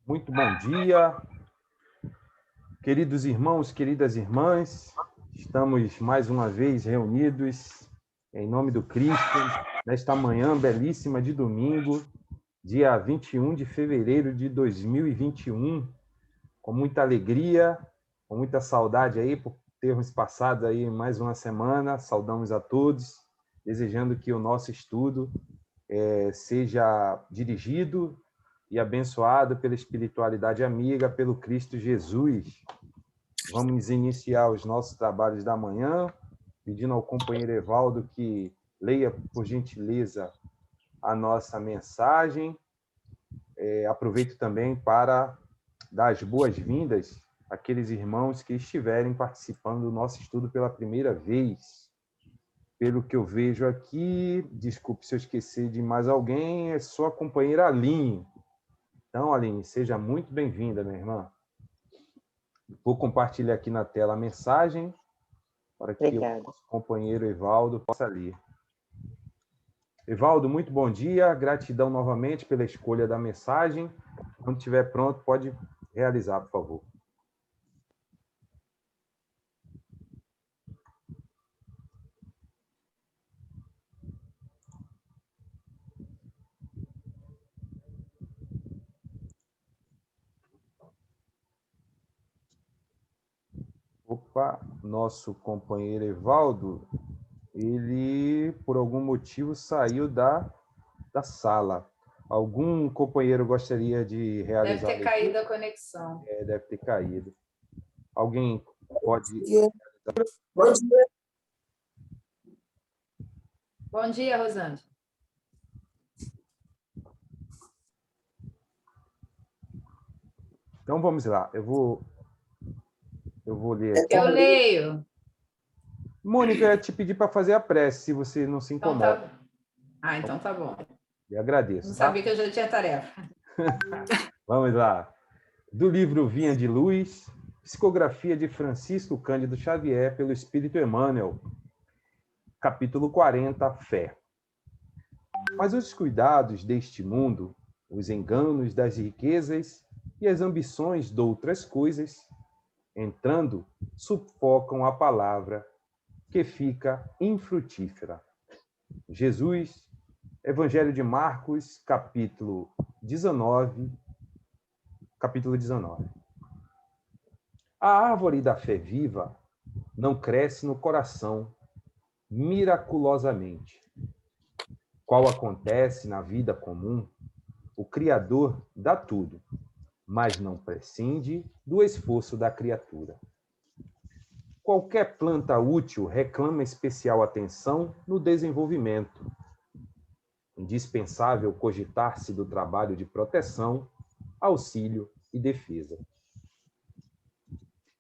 Muito bom dia, queridos irmãos, queridas irmãs. Estamos mais uma vez reunidos em nome do Cristo, nesta manhã belíssima de domingo, dia 21 de fevereiro de 2021, com muita alegria, com muita saudade aí por termos passado aí mais uma semana. Saudamos a todos, desejando que o nosso estudo seja dirigido e abençoado pela espiritualidade amiga, pelo Cristo Jesus. Vamos iniciar os nossos trabalhos da manhã, pedindo ao companheiro Evaldo que leia, por gentileza, a nossa mensagem. Aproveito também para dar as boas-vindas àqueles irmãos que estiverem participando do nosso estudo pela primeira vez. Pelo que eu vejo aqui, desculpe se eu esquecer de mais alguém, é só a companheira Aline. Então, Aline, seja muito bem-vinda, minha irmã. Vou compartilhar aqui na tela a mensagem para que o nosso companheiro Evaldo possa ler. Evaldo, muito bom dia. Gratidão novamente pela escolha da mensagem. Quando estiver pronto, pode realizar, por favor. Opa, nosso companheiro Evaldo, ele, por algum motivo, saiu da sala. Algum companheiro gostaria de realizar? Deve ter caído a conexão. Deve ter caído. Alguém pode... Bom dia. Bom dia, Rosângela. Então, vamos lá. Eu vou ler aqui. Eu leio. Mônica, eu ia te pedir para fazer a prece, se você não se incomoda. Então tá bom. Eu agradeço. Não sabia que eu já tinha tarefa. Vamos lá. Do livro Vinha de Luz, psicografia de Francisco Cândido Xavier pelo Espírito Emmanuel, capítulo 40, Fé. Mas os cuidados deste mundo, os enganos das riquezas e as ambições de outras coisas, entrando, sufocam a palavra, que fica infrutífera. Jesus, Evangelho de Marcos, capítulo 19. A árvore da fé viva não cresce no coração miraculosamente. Qual acontece na vida comum, o Criador dá tudo, mas não prescinde do esforço da criatura. Qualquer planta útil reclama especial atenção no desenvolvimento. Indispensável cogitar-se do trabalho de proteção, auxílio e defesa.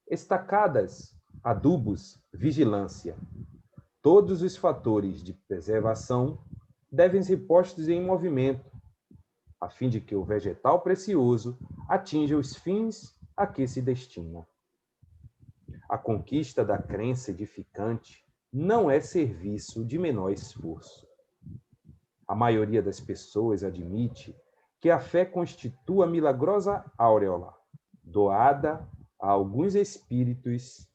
Estacadas, adubos, vigilância. Todos os fatores de preservação devem ser postos em movimento, a fim de que o vegetal precioso atinja os fins a que se destina. A conquista da crença edificante não é serviço de menor esforço. A maioria das pessoas admite que a fé constitua a milagrosa auréola, doada a alguns espíritos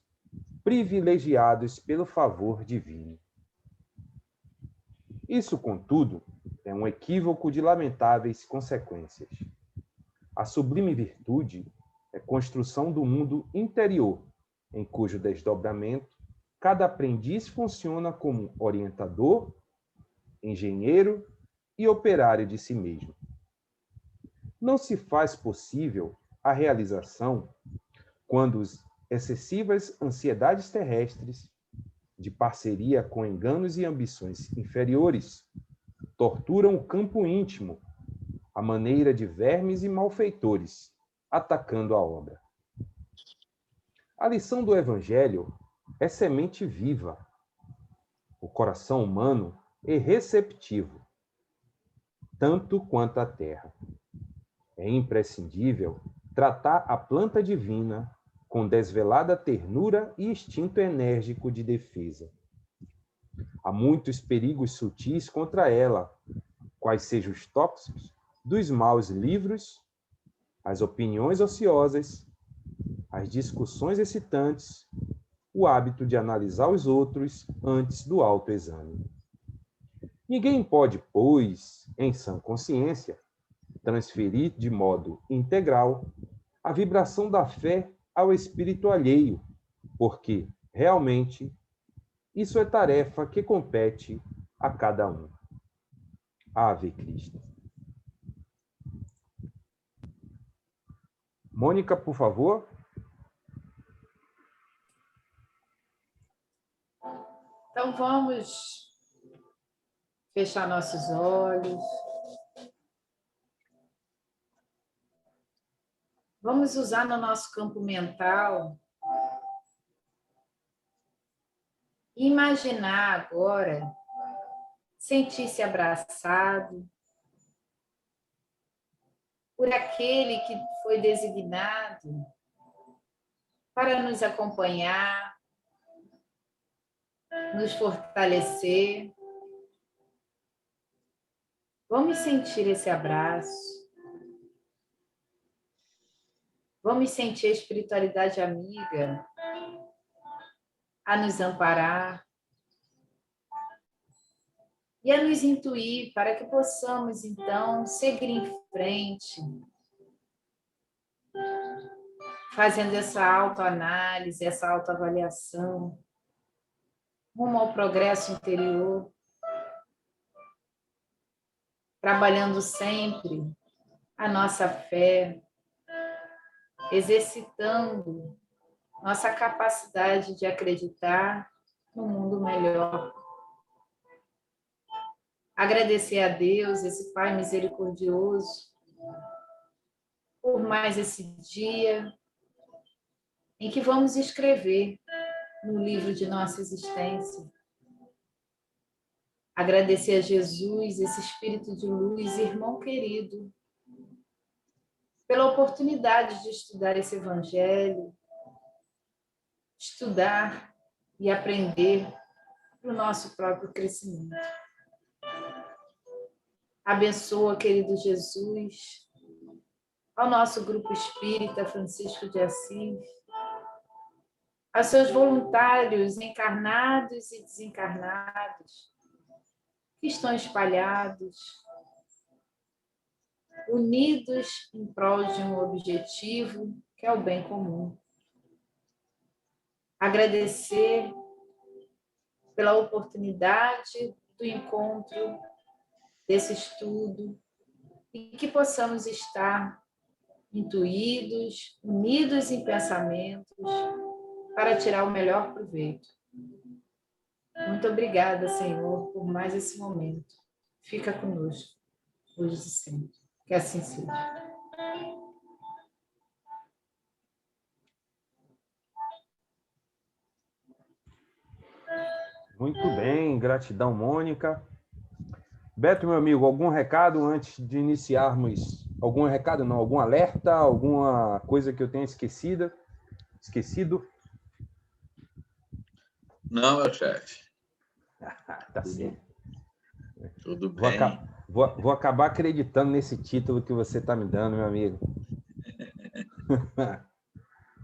privilegiados pelo favor divino. Isso, contudo, é um equívoco de lamentáveis consequências. A sublime virtude é construção do mundo interior, em cujo desdobramento cada aprendiz funciona como orientador, engenheiro e operário de si mesmo. Não se faz possível a realização quando as excessivas ansiedades terrestres, de parceria com enganos e ambições inferiores, torturam o campo íntimo, à maneira de vermes e malfeitores, atacando a obra. A lição do Evangelho é semente viva. O coração humano é receptivo, tanto quanto a terra. É imprescindível tratar a planta divina com desvelada ternura e instinto enérgico de defesa. Há muitos perigos sutis contra ela, quais sejam os tóxicos dos maus livros as opiniões ociosas, as discussões excitantes, o hábito de analisar os outros antes do autoexame. Ninguém pode, pois, em sã consciência, transferir de modo integral a vibração da fé ao espírito alheio, porque, realmente, isso é tarefa que compete a cada um. Ave Cristo. Mônica, por favor. Então, vamos fechar nossos olhos. Vamos usar no nosso campo mental, imaginar agora, sentir-se abraçado por aquele que foi designado para nos acompanhar, nos fortalecer. Vamos sentir esse abraço. Vamos sentir a espiritualidade amiga a nos amparar e a nos intuir para que possamos, então, seguir em frente, fazendo essa autoanálise, essa autoavaliação, rumo ao progresso interior, trabalhando sempre a nossa fé, exercitando nossa capacidade de acreditar num mundo melhor. Agradecer a Deus, esse Pai misericordioso, por mais esse dia em que vamos escrever no livro de nossa existência. Agradecer a Jesus, esse Espírito de luz, irmão querido, pela oportunidade de estudar esse Evangelho, estudar e aprender para o nosso próprio crescimento. Abençoa, querido Jesus, ao nosso grupo espírita Francisco de Assis, aos seus voluntários encarnados e desencarnados, que estão espalhados, unidos em prol de um objetivo, que é o bem comum. Agradecer pela oportunidade do encontro, desse estudo, e que possamos estar intuídos, unidos em pensamentos, para tirar o melhor proveito. Muito obrigada, Senhor, por mais esse momento. Fica conosco, hoje e sempre. Que assim seja. Muito bem, gratidão, Mônica. Beto, meu amigo, algum recado antes de iniciarmos? Algum recado não? Algum alerta? Alguma coisa que eu tenha esquecido? Não, meu chefe. Tá certo. Tudo bem. Vou acabar acreditando nesse título que você está me dando, meu amigo.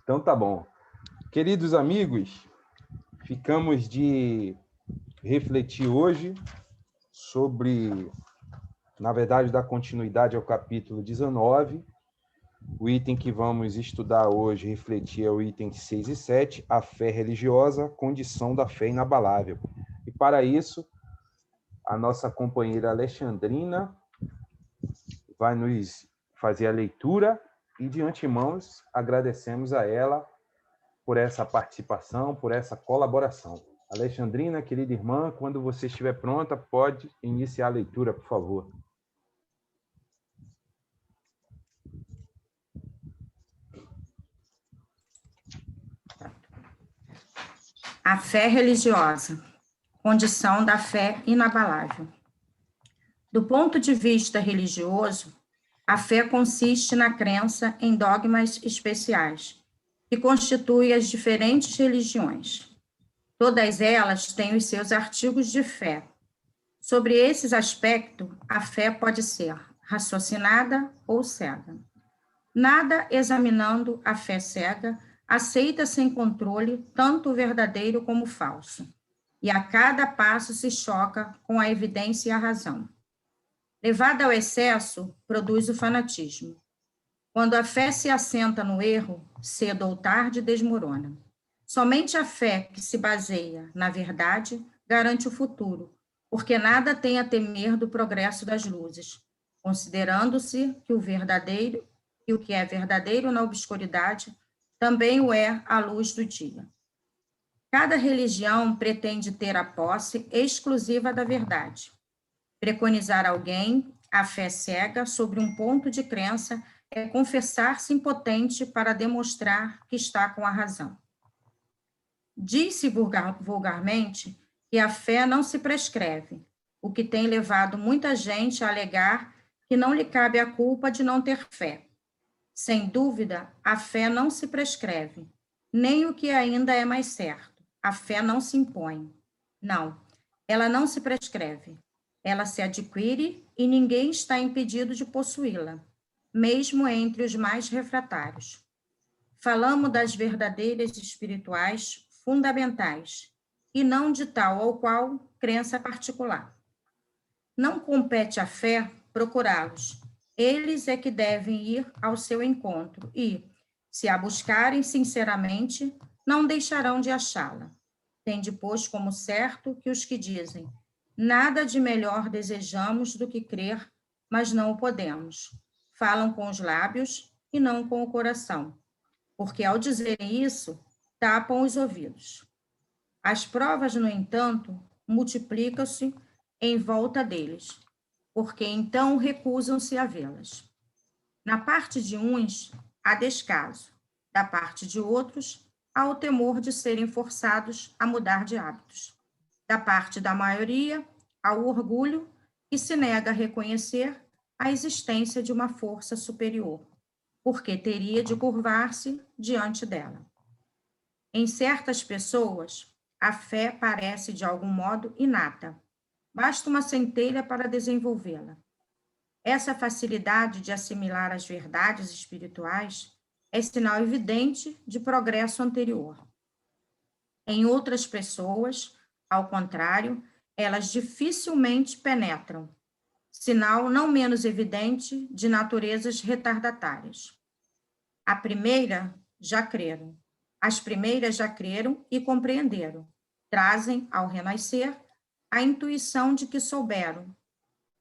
Então tá bom. Queridos amigos, ficamos de refletir hoje sobre, na verdade, dar continuidade ao capítulo 19. O item que vamos estudar hoje, refletir, é o item 6 e 7, a fé religiosa, condição da fé inabalável. E para isso, a nossa companheira Alexandrina vai nos fazer a leitura e, de antemão, agradecemos a ela por essa participação, por essa colaboração. Alexandrina, querida irmã, quando você estiver pronta, pode iniciar a leitura, por favor. A fé religiosa, condição da fé inabalável. Do ponto de vista religioso, a fé consiste na crença em dogmas especiais, que constituem as diferentes religiões. Todas elas têm os seus artigos de fé. Sobre esses aspectos, a fé pode ser raciocinada ou cega. Nada examinando a fé cega, aceita sem controle tanto o verdadeiro como o falso, e a cada passo se choca com a evidência e a razão. Levada ao excesso, produz o fanatismo. Quando a fé se assenta no erro, cedo ou tarde desmorona. Somente a fé que se baseia na verdade garante o futuro, porque nada tem a temer do progresso das luzes, considerando-se que o que é verdadeiro na obscuridade também o é à luz do dia. Cada religião pretende ter a posse exclusiva da verdade. Preconizar alguém a fé cega sobre um ponto de crença é confessar-se impotente para demonstrar que está com a razão. Diz-se vulgarmente que a fé não se prescreve, o que tem levado muita gente a alegar que não lhe cabe a culpa de não ter fé. Sem dúvida, a fé não se prescreve, nem o que ainda é mais certo, a fé não se impõe. Não, ela não se prescreve. Ela se adquire e ninguém está impedido de possuí-la, mesmo entre os mais refratários. Falamos das verdadeiras espirituais fundamentais, e não de tal ou qual crença particular. Não compete à fé procurá-los. Eles é que devem ir ao seu encontro e, se a buscarem sinceramente, não deixarão de achá-la. Tende, pois, como certo que os que dizem: nada de melhor desejamos do que crer, mas não o podemos. Falam com os lábios e não com o coração, porque ao dizerem isso, tapam os ouvidos. As provas, no entanto, multiplicam-se em volta deles, porque então recusam-se a vê-las. Na parte de uns, há descaso, da parte de outros, há o temor de serem forçados a mudar de hábitos. Da parte da maioria, há o orgulho que se nega a reconhecer a existência de uma força superior, porque teria de curvar-se diante dela. Em certas pessoas, a fé parece de algum modo inata. Basta uma centelha para desenvolvê-la. Essa facilidade de assimilar as verdades espirituais é sinal evidente de progresso anterior. Em outras pessoas, ao contrário, elas dificilmente penetram, sinal não menos evidente de naturezas retardatárias. As primeiras já creram e compreenderam. Trazem, ao renascer, a intuição de que souberam.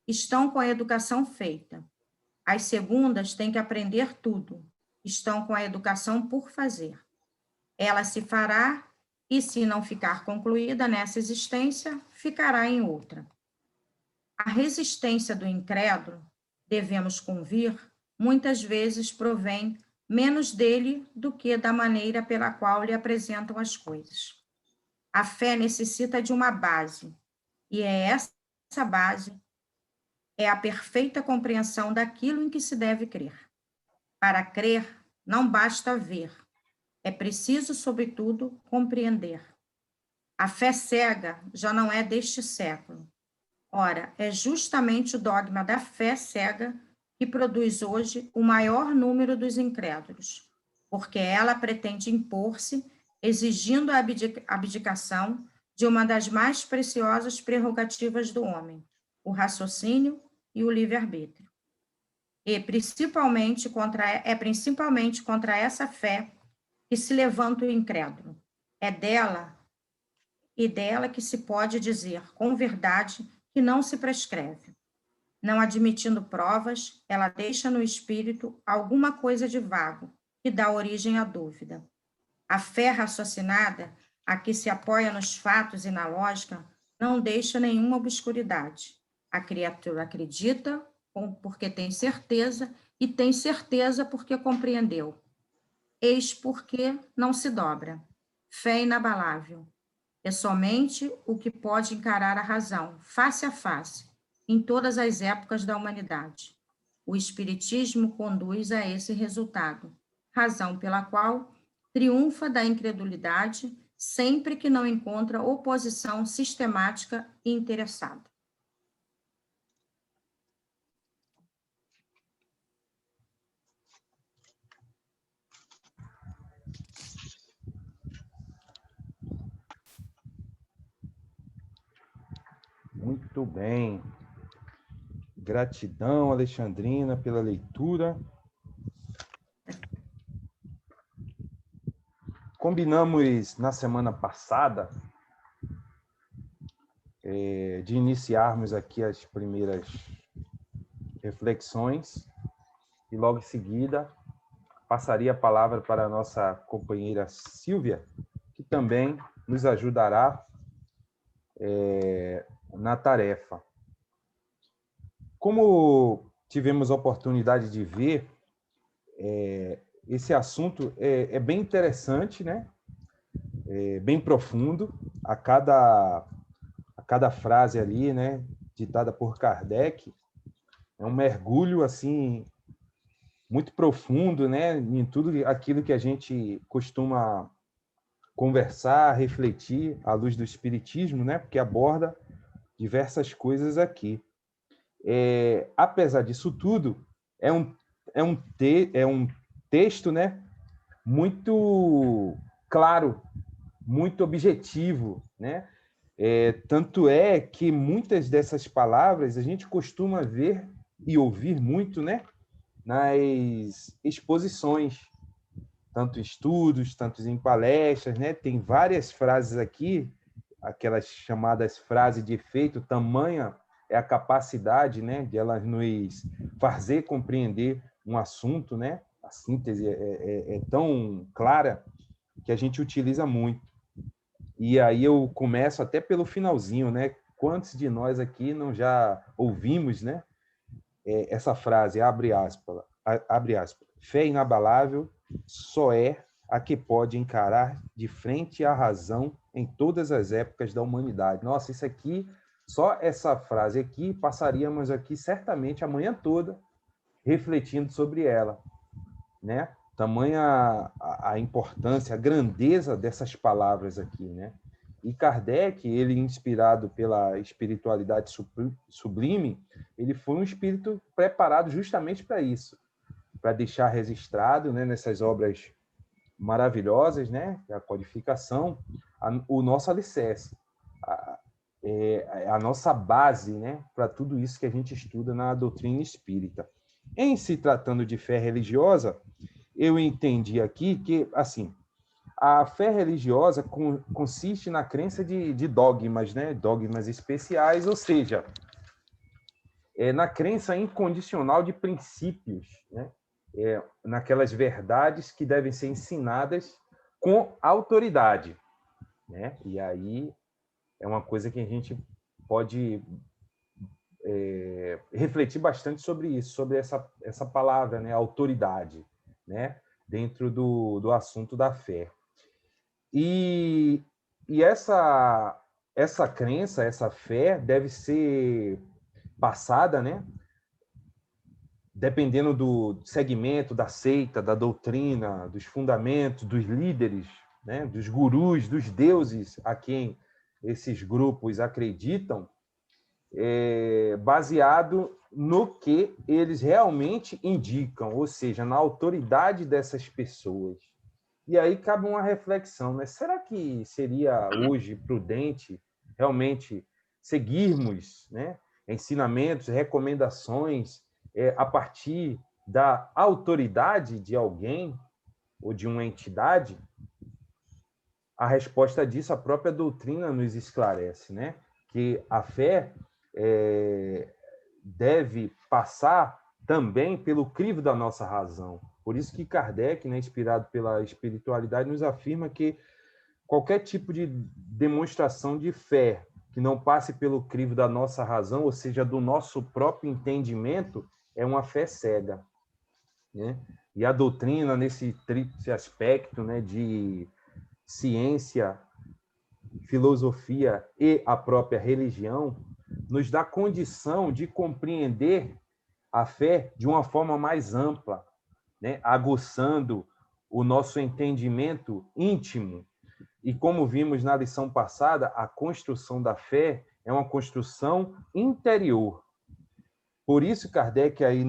Estão com a educação feita. As segundas têm que aprender tudo. Estão com a educação por fazer. Ela se fará e, se não ficar concluída nessa existência, ficará em outra. A resistência do incrédulo, devemos convir, muitas vezes provém menos dele do que da maneira pela qual lhe apresentam as coisas. A fé necessita de uma base, e essa base é a perfeita compreensão daquilo em que se deve crer. Para crer, não basta ver, é preciso, sobretudo, compreender. A fé cega já não é deste século. Ora, é justamente o dogma da fé cega que produz hoje o maior número dos incrédulos, porque ela pretende impor-se, exigindo a abdicação de uma das mais preciosas prerrogativas do homem, o raciocínio e o livre-arbítrio. Principalmente contra essa fé que se levanta o incrédulo. É dela que se pode dizer, com verdade, que não se prescreve. Não admitindo provas, ela deixa no espírito alguma coisa de vago, que dá origem à dúvida. A fé raciocinada, a que se apoia nos fatos e na lógica, não deixa nenhuma obscuridade. A criatura acredita porque tem certeza, e tem certeza porque compreendeu. Eis porque não se dobra. Fé inabalável. É somente o que pode encarar a razão, face a face, em todas as épocas da humanidade. O Espiritismo conduz a esse resultado, razão pela qual triunfa da incredulidade sempre que não encontra oposição sistemática e interessada. Muito bem. Gratidão, Alexandrina, pela leitura. Combinamos na semana passada de iniciarmos aqui as primeiras reflexões e logo em seguida passaria a palavra para a nossa companheira Silvia, que também nos ajudará na tarefa. Como tivemos a oportunidade de ver, esse assunto é bem interessante, né? Bem profundo. A cada frase ali, né, ditada por Kardec, é um mergulho assim muito profundo, né, em tudo aquilo que a gente costuma conversar, refletir à luz do Espiritismo, né, porque aborda diversas coisas aqui. Apesar disso tudo, é um texto, né, muito claro, muito objetivo, né? Tanto é que muitas dessas palavras a gente costuma ver e ouvir muito, né, nas exposições, tanto em estudos, tanto em palestras, né? Tem várias frases aqui, aquelas chamadas frases de efeito, tamanha é a capacidade, né, de elas nos fazer compreender um assunto, né? A síntese é tão clara que a gente utiliza muito. E aí eu começo até pelo finalzinho, né? Quantos de nós aqui não já ouvimos, né? Essa frase, abre aspas, fé inabalável só é a que pode encarar de frente à razão em todas as épocas da humanidade. Nossa, isso aqui, só essa frase aqui, passaríamos aqui certamente a manhã toda refletindo sobre ela, né? Tamanha a importância, a grandeza dessas palavras aqui, né? E Kardec, ele inspirado pela espiritualidade sublime, ele foi um espírito preparado justamente para isso, para deixar registrado, né, nessas obras maravilhosas, né, a codificação, o nosso alicerce, a nossa base, né, para tudo isso que a gente estuda na doutrina espírita. Em se tratando de fé religiosa, eu entendi aqui que, assim, a fé religiosa consiste na crença de dogmas, né? Dogmas especiais, ou seja, na crença incondicional de princípios, né? Naquelas verdades que devem ser ensinadas com autoridade, né? E aí é uma coisa que a gente pode refletir bastante sobre isso, sobre essa palavra, né? Autoridade, né? Dentro do assunto da fé. E essa crença, essa fé deve ser passada, né? Dependendo do segmento, da seita, da doutrina, dos fundamentos, dos líderes, né? Dos gurus, dos deuses a quem esses grupos acreditam, baseado no que eles realmente indicam, ou seja, na autoridade dessas pessoas. E aí cabe uma reflexão, né? Será que seria hoje prudente realmente seguirmos, né, ensinamentos, recomendações a partir da autoridade de alguém ou de uma entidade? A resposta disso, a própria doutrina nos esclarece, né? Que a fé deve passar também pelo crivo da nossa razão. Por isso que Kardec, né, inspirado pela espiritualidade, nos afirma que qualquer tipo de demonstração de fé que não passe pelo crivo da nossa razão, ou seja, do nosso próprio entendimento, é uma fé cega, né? E a doutrina, nesse tríplice aspecto, né, de ciência, filosofia e a própria religião, nos dá condição de compreender a fé de uma forma mais ampla, né? Aguçando o nosso entendimento íntimo. E como vimos na lição passada, a construção da fé é uma construção interior. Por isso, Kardec, aí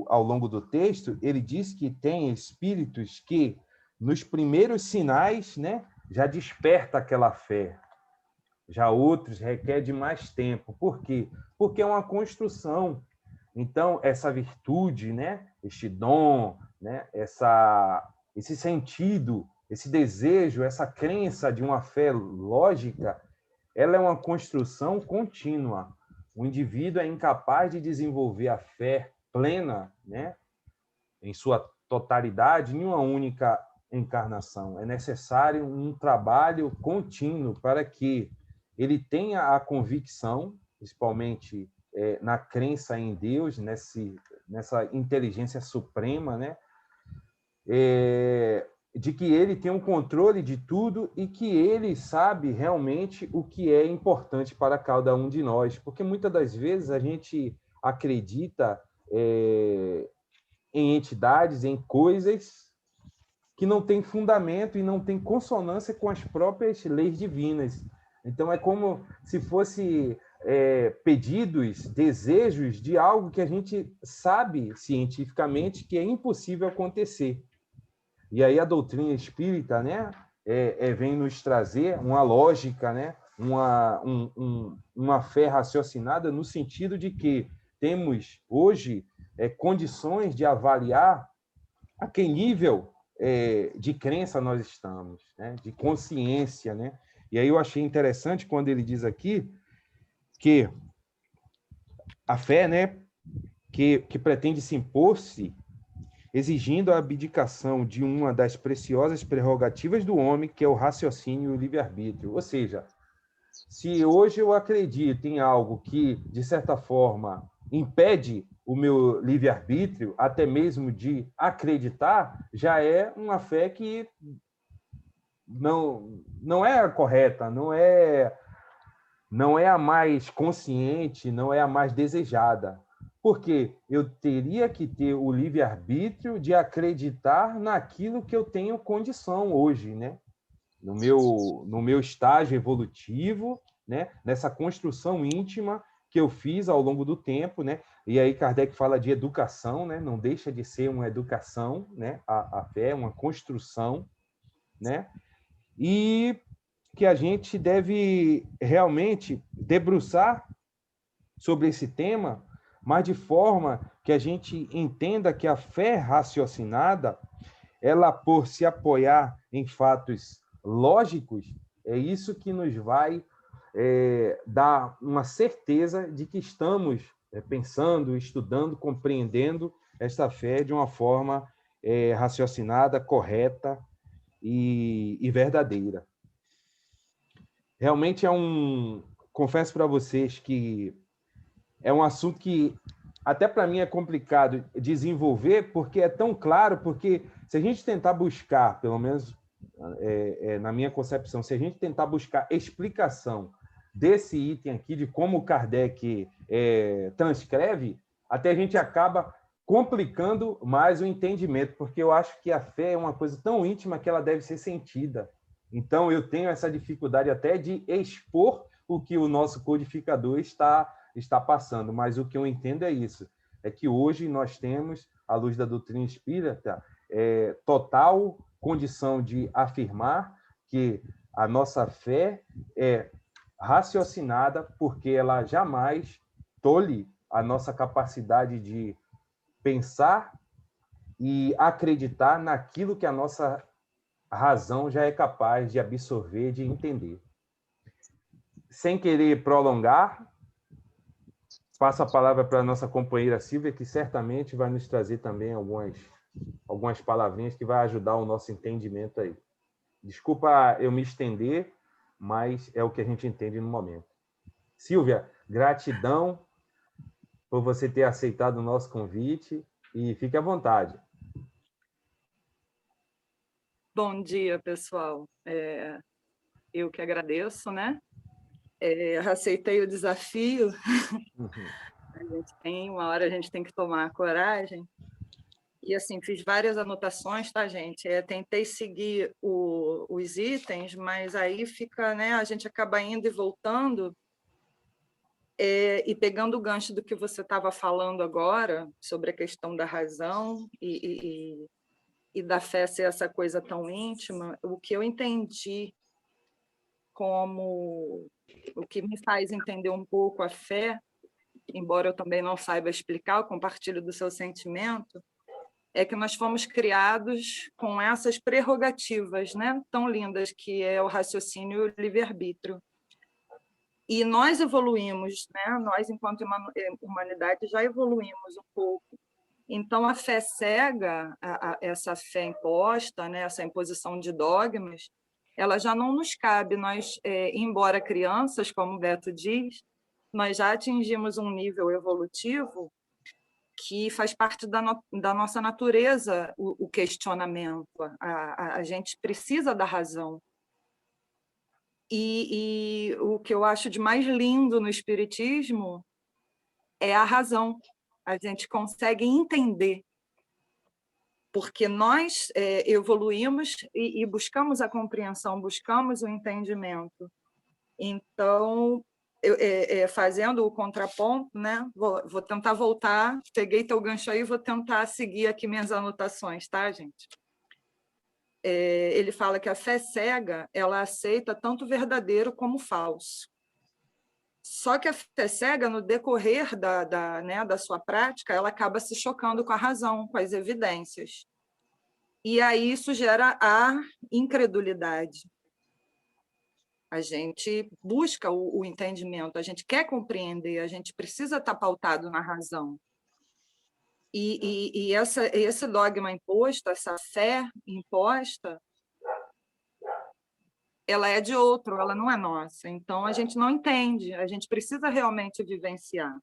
ao longo do texto, ele diz que tem espíritos que, nos primeiros sinais, né, já desperta aquela fé. já outros requer de mais tempo. Por quê? Porque é uma construção. Então, essa virtude, né? Este dom, né? Esse sentido, esse desejo, essa crença de uma fé lógica, ela é uma construção contínua. O indivíduo é incapaz de desenvolver a fé plena, né? Em sua totalidade, em uma única encarnação. É necessário um trabalho contínuo para que ele tenha a convicção, principalmente na crença em Deus, nessa inteligência suprema, né? De que ele tem um controle de tudo e que ele sabe realmente o que é importante para cada um de nós. Porque muitas das vezes a gente acredita em entidades, em coisas que não têm fundamento e não têm consonância com as próprias leis divinas. Então, é como se fosse pedidos, desejos de algo que a gente sabe cientificamente que é impossível acontecer. E aí a doutrina espírita, né, vem nos trazer uma lógica, né, uma fé raciocinada no sentido de que temos hoje condições de avaliar a que nível de crença nós estamos, né, de consciência, né? E aí eu achei interessante quando ele diz aqui que a fé, né, que pretende se impor-se exigindo a abdicação de uma das preciosas prerrogativas do homem, que é o raciocínio e o livre-arbítrio. Ou seja, se hoje eu acredito em algo que, de certa forma, impede o meu livre-arbítrio, até mesmo de acreditar, já é uma fé que não é a correta, não é a mais consciente, não é a mais desejada. Porque eu teria que ter o livre-arbítrio de acreditar naquilo que eu tenho condição hoje, né? No meu estágio evolutivo, né? Nessa construção íntima que eu fiz ao longo do tempo, né? E aí Kardec fala de educação, né? Não deixa de ser uma educação, né? A fé é uma construção, né? E que a gente deve realmente debruçar sobre esse tema, mas de forma que a gente entenda que a fé raciocinada, ela, por se apoiar em fatos lógicos, é isso que nos vai dar uma certeza de que estamos pensando, estudando, compreendendo esta fé de uma forma raciocinada, correta e verdadeira. Realmente confesso para vocês que é um assunto que até para mim é complicado desenvolver, porque é tão claro, porque se a gente tentar buscar, pelo menos na minha concepção, se a gente tentar buscar explicação desse item aqui, de como Kardec transcreve, até a gente acaba complicando mais o entendimento, porque eu acho que a fé é uma coisa tão íntima que ela deve ser sentida. Então, eu tenho essa dificuldade até de expor o que o nosso codificador está passando, mas o que eu entendo é isso, é que hoje nós temos, à luz da doutrina espírita, total condição de afirmar que a nossa fé é raciocinada, porque ela jamais tolhe a nossa capacidade de pensar e acreditar naquilo que a nossa razão já é capaz de absorver, de entender. Sem querer prolongar, passo a palavra para a nossa companheira Silvia, que certamente vai nos trazer também algumas palavrinhas que vai ajudar o nosso entendimento aí. Desculpa eu me estender, mas é o que a gente entende no momento. Silvia, gratidão por você ter aceitado o nosso convite e fique à vontade. Bom dia, pessoal. Eu que agradeço, né? Aceitei o desafio. Uma hora a gente tem que tomar coragem. E, assim, fiz várias anotações, tá, gente? Tentei seguir os itens, mas aí fica, né? A gente acaba indo e voltando. E pegando o gancho do que você estava falando agora, sobre a questão da razão e da fé ser essa coisa tão íntima, o que eu entendi como o que me faz entender um pouco a fé, embora eu também não saiba explicar, eu compartilho do seu sentimento, é que nós fomos criados com essas prerrogativas, né, tão lindas, que é o raciocínio e o livre-arbítrio. E nós evoluímos, né, nós, enquanto humanidade, já evoluímos um pouco. Então, a fé cega, essa fé imposta, né, essa imposição de dogmas, ela já não nos cabe. Nós, embora crianças, como o Beto diz, nós já atingimos um nível evolutivo que faz parte da nossa natureza o questionamento. A gente precisa da razão. E o que eu acho de mais lindo no Espiritismo é a razão. A gente consegue entender, porque nós evoluímos e buscamos a compreensão, buscamos o entendimento. Então, fazendo o contraponto, né? Vou tentar voltar, peguei teu gancho aí, vou tentar seguir aqui minhas anotações, tá, gente? Ele fala que a fé cega, ela aceita tanto verdadeiro como falso. Só que a fé cega, no decorrer da sua prática, ela acaba se chocando com a razão, com as evidências. E aí isso gera a incredulidade. A gente busca o entendimento, a gente quer compreender, a gente precisa estar pautado na razão. E esse dogma imposto, essa fé imposta, ela é de outro, ela não é nossa. Então, a gente não entende, a gente precisa realmente vivenciar.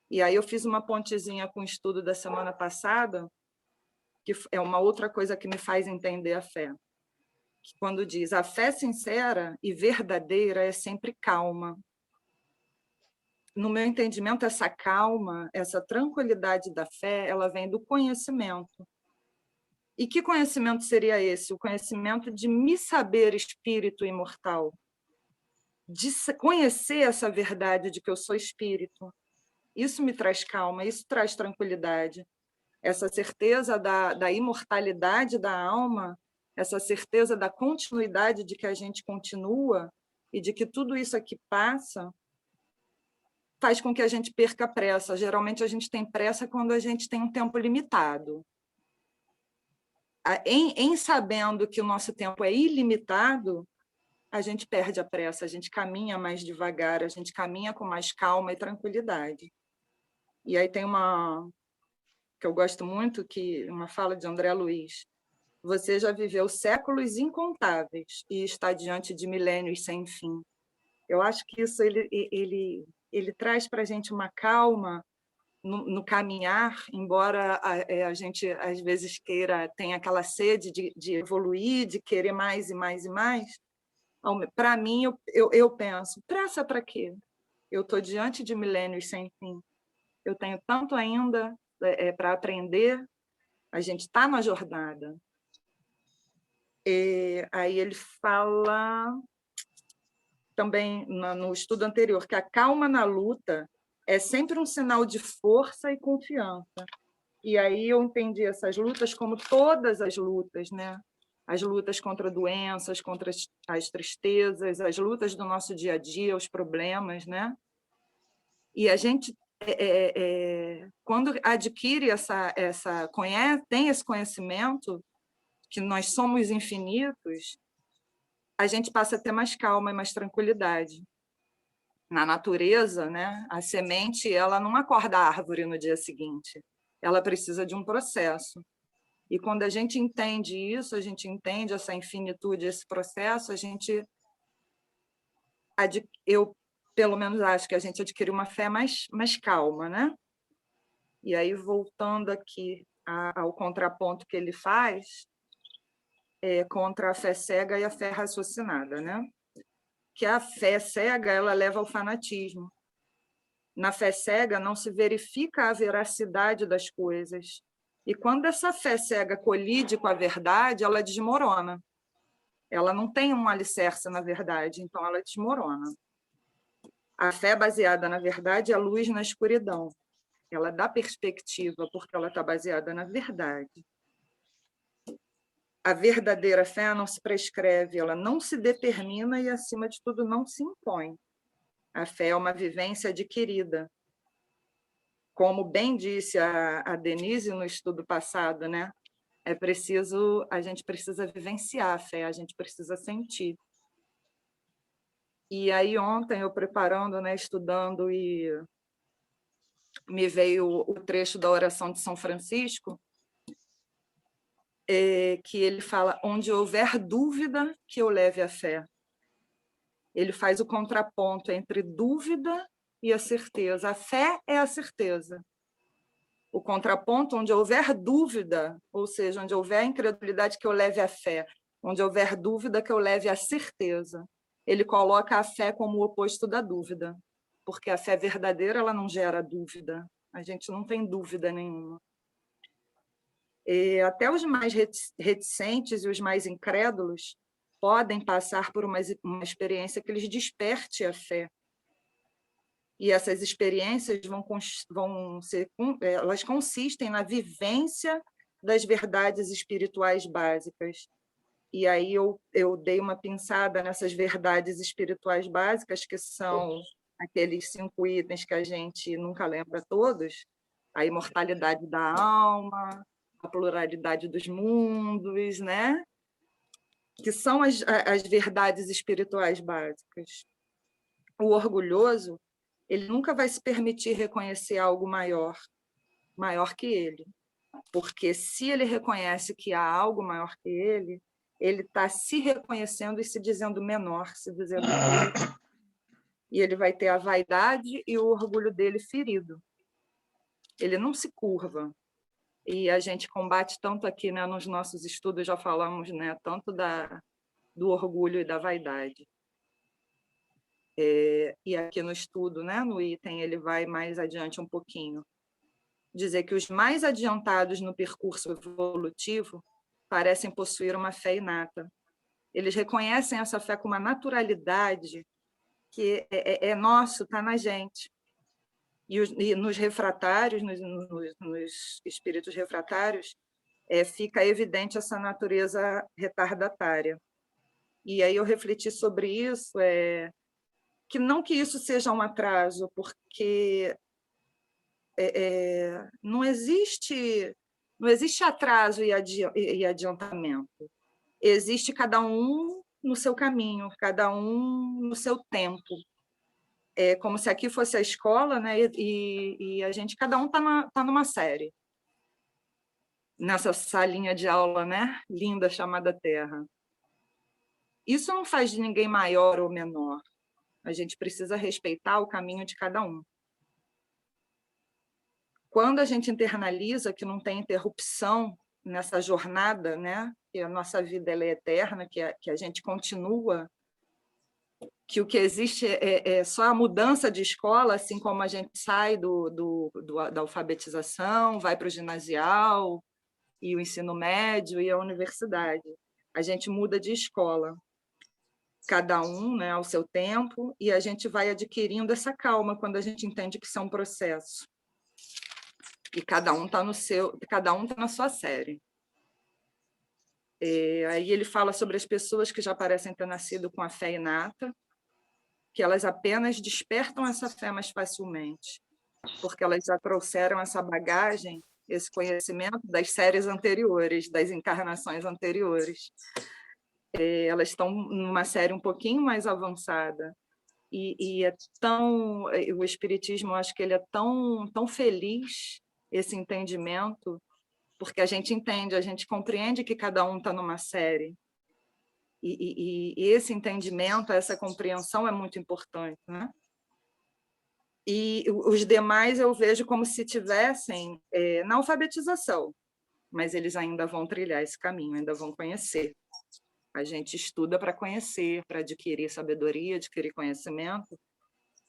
E aí eu fiz uma pontezinha com o estudo da semana passada, que é uma outra coisa que me faz entender a fé. Que quando diz, a fé sincera e verdadeira é sempre calma. No meu entendimento, essa calma, essa tranquilidade da fé, ela vem do conhecimento. E que conhecimento seria esse? O conhecimento de me saber espírito imortal, de conhecer essa verdade de que eu sou espírito. Isso me traz calma, isso traz tranquilidade. Essa certeza da imortalidade da alma, essa certeza da continuidade de que a gente continua e de que tudo isso aqui passa, faz com que a gente perca a pressa. Geralmente a gente tem pressa quando a gente tem um tempo limitado. Em sabendo que o nosso tempo é ilimitado, a gente perde a pressa, a gente caminha mais devagar, a gente caminha com mais calma e tranquilidade. E aí tem uma que eu gosto muito, uma fala de André Luiz: você já viveu séculos incontáveis e está diante de milênios sem fim. Eu acho que isso ele traz para a gente uma calma no caminhar, embora a gente às vezes tenha aquela sede de evoluir, de querer mais e mais e mais. Para mim, eu penso, pressa para quê? Eu estou diante de milênios sem fim. Eu tenho tanto ainda para aprender, a gente está na jornada. Aí ele fala também no estudo anterior que a calma na luta é sempre um sinal de força e confiança. E aí eu entendi essas lutas como todas as lutas, né? As lutas contra doenças, contra as tristezas, as lutas do nosso dia a dia, os problemas, né? E a gente, quando adquire tem esse conhecimento que nós somos infinitos, a gente passa a ter mais calma e mais tranquilidade. Na natureza, né, a semente ela não acorda a árvore no dia seguinte, ela precisa de um processo. E quando a gente entende isso, a gente entende essa infinitude, esse processo, eu pelo menos acho que a gente adquire uma fé mais calma, né? E aí, voltando aqui ao contraponto que ele faz, contra a fé cega e a fé raciocinada, né? Que a fé cega ela leva ao fanatismo. Na fé cega não se verifica a veracidade das coisas. E quando essa fé cega colide com a verdade, ela desmorona. Ela não tem um alicerce na verdade, então ela desmorona. A fé baseada na verdade é a luz na escuridão. Ela dá perspectiva porque ela está baseada na verdade. A verdadeira fé não se prescreve, ela não se determina e, acima de tudo, não se impõe. A fé é uma vivência adquirida. Como bem disse a Denise no estudo passado, né? A gente precisa vivenciar a fé, a gente precisa sentir. E aí ontem eu preparando, né, estudando, e me veio o trecho da oração de São Francisco, que ele fala: onde houver dúvida, que eu leve a fé. Ele faz o contraponto entre dúvida e a certeza. A fé é a certeza. O contraponto, onde houver dúvida, ou seja, onde houver incredulidade, que eu leve a fé. Onde houver dúvida, que eu leve a certeza. Ele coloca a fé como o oposto da dúvida, porque a fé verdadeira ela não gera dúvida. A gente não tem dúvida nenhuma. E até os mais reticentes e os mais incrédulos podem passar por uma experiência que lhes desperte a fé. E essas experiências elas consistem na vivência das verdades espirituais básicas. E aí eu dei uma pinçada nessas verdades espirituais básicas, que são aqueles 5 itens que a gente nunca lembra todos: a imortalidade da alma, a pluralidade dos mundos, né? Que são as verdades espirituais básicas. O orgulhoso, ele nunca vai se permitir reconhecer algo maior que ele, porque se ele reconhece que há algo maior que ele está se reconhecendo e se dizendo menor, se dizendo inferior. E ele vai ter a vaidade e o orgulho dele ferido. Ele não se curva. E a gente combate tanto aqui, né, nos nossos estudos, já falamos, né, tanto do orgulho e da vaidade. E aqui no estudo, né, no item, ele vai mais adiante um pouquinho, dizer que os mais adiantados no percurso evolutivo parecem possuir uma fé inata. Eles reconhecem essa fé com uma naturalidade que é nosso, está na gente. E nos refratários, nos espíritos refratários, fica evidente essa natureza retardatária. E aí eu refleti sobre isso, que não que isso seja um atraso, porque não existe atraso e adiantamento. Existe cada um no seu caminho, cada um no seu tempo. É como se aqui fosse a escola, né? E a gente, cada um tá numa série, nessa salinha de aula, né? Linda, chamada Terra. Isso não faz de ninguém maior ou menor. A gente precisa respeitar o caminho de cada um. Quando a gente internaliza que não tem interrupção nessa jornada, né? Que a nossa vida ela é eterna, que a gente continua, que o que existe é só a mudança de escola, assim como a gente sai da alfabetização, vai para o ginasial, e o ensino médio e a universidade. A gente muda de escola, cada um, né, ao seu tempo, e a gente vai adquirindo essa calma quando a gente entende que isso é um processo. E cada um está na sua série. Aí ele fala sobre as pessoas que já parecem ter nascido com a fé inata, que elas apenas despertam essa fé mais facilmente, porque elas já trouxeram essa bagagem, esse conhecimento das séries anteriores, das encarnações anteriores. Elas estão numa série um pouquinho mais avançada. E o Espiritismo, eu acho que ele é tão feliz, esse entendimento, porque a gente entende, a gente compreende que cada um está numa série. E esse entendimento, essa compreensão é muito importante, né? E os demais eu vejo como se tivessem na alfabetização, mas eles ainda vão trilhar esse caminho, ainda vão conhecer. A gente estuda para conhecer, para adquirir sabedoria, adquirir conhecimento,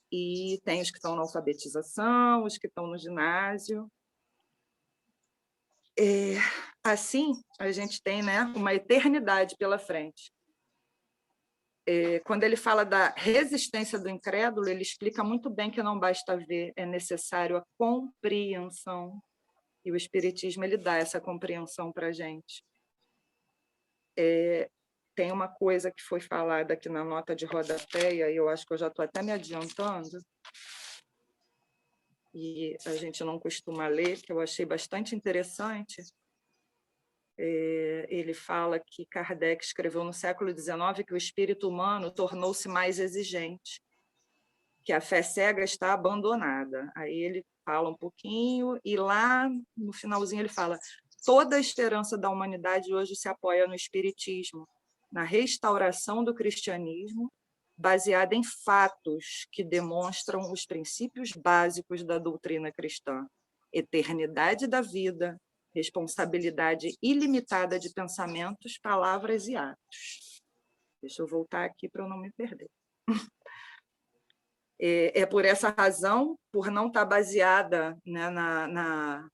e tem os que estão na alfabetização, os que estão no ginásio. Assim, a gente tem, né, uma eternidade pela frente. Quando ele fala da resistência do incrédulo, ele explica muito bem que não basta ver, é necessário a compreensão. E o Espiritismo ele dá essa compreensão para a gente. tem uma coisa que foi falada aqui na nota de rodapé, e aí eu acho que eu já estou até me adiantando, e a gente não costuma ler, que eu achei bastante interessante. Ele fala que Kardec escreveu no século XIX que o espírito humano tornou-se mais exigente, que a fé cega está abandonada. Aí ele fala um pouquinho, e lá no finalzinho ele fala: toda a esperança da humanidade hoje se apoia no espiritismo, na restauração do cristianismo, baseada em fatos que demonstram os princípios básicos da doutrina cristã: eternidade da vida, responsabilidade ilimitada de pensamentos, palavras e atos. Deixa eu voltar aqui para eu não me perder. É por essa razão, por não estar baseada, né, na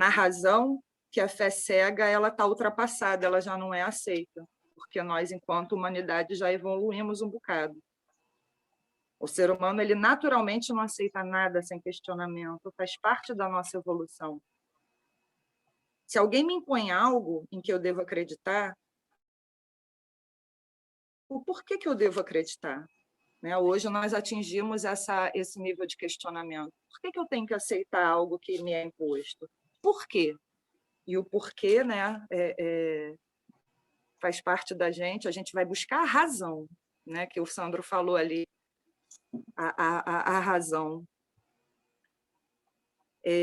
razão, que a fé cega ela está ultrapassada, ela já não é aceita, porque nós, enquanto humanidade, já evoluímos um bocado. O ser humano, ele naturalmente não aceita nada sem questionamento, faz parte da nossa evolução. Se alguém me impõe algo em que eu devo acreditar, o porquê que eu devo acreditar? Né? Hoje nós atingimos esse nível de questionamento. Por que eu tenho que aceitar algo que me é imposto? Por quê? E o porquê, né, faz parte da gente, a gente vai buscar a razão, né, que o Sandro falou ali, a razão.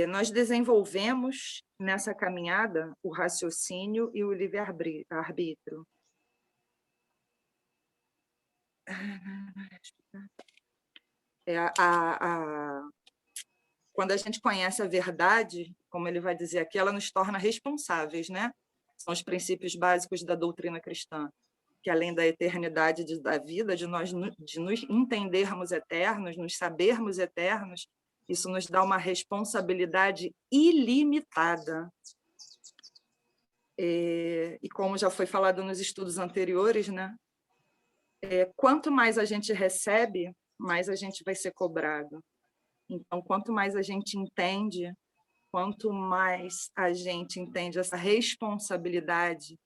Nós desenvolvemos nessa caminhada o raciocínio e o livre-arbítrio. Quando a gente conhece a verdade, como ele vai dizer aqui, ela nos torna responsáveis, né? São os princípios básicos da doutrina cristã, que além da eternidade da vida, de nos entendermos eternos, nos sabermos eternos, isso nos dá uma responsabilidade ilimitada. E como já foi falado nos estudos anteriores, né? Quanto mais a gente recebe, mais a gente vai ser cobrado. Então, quanto mais a gente entende, quanto mais a gente entende essa responsabilidade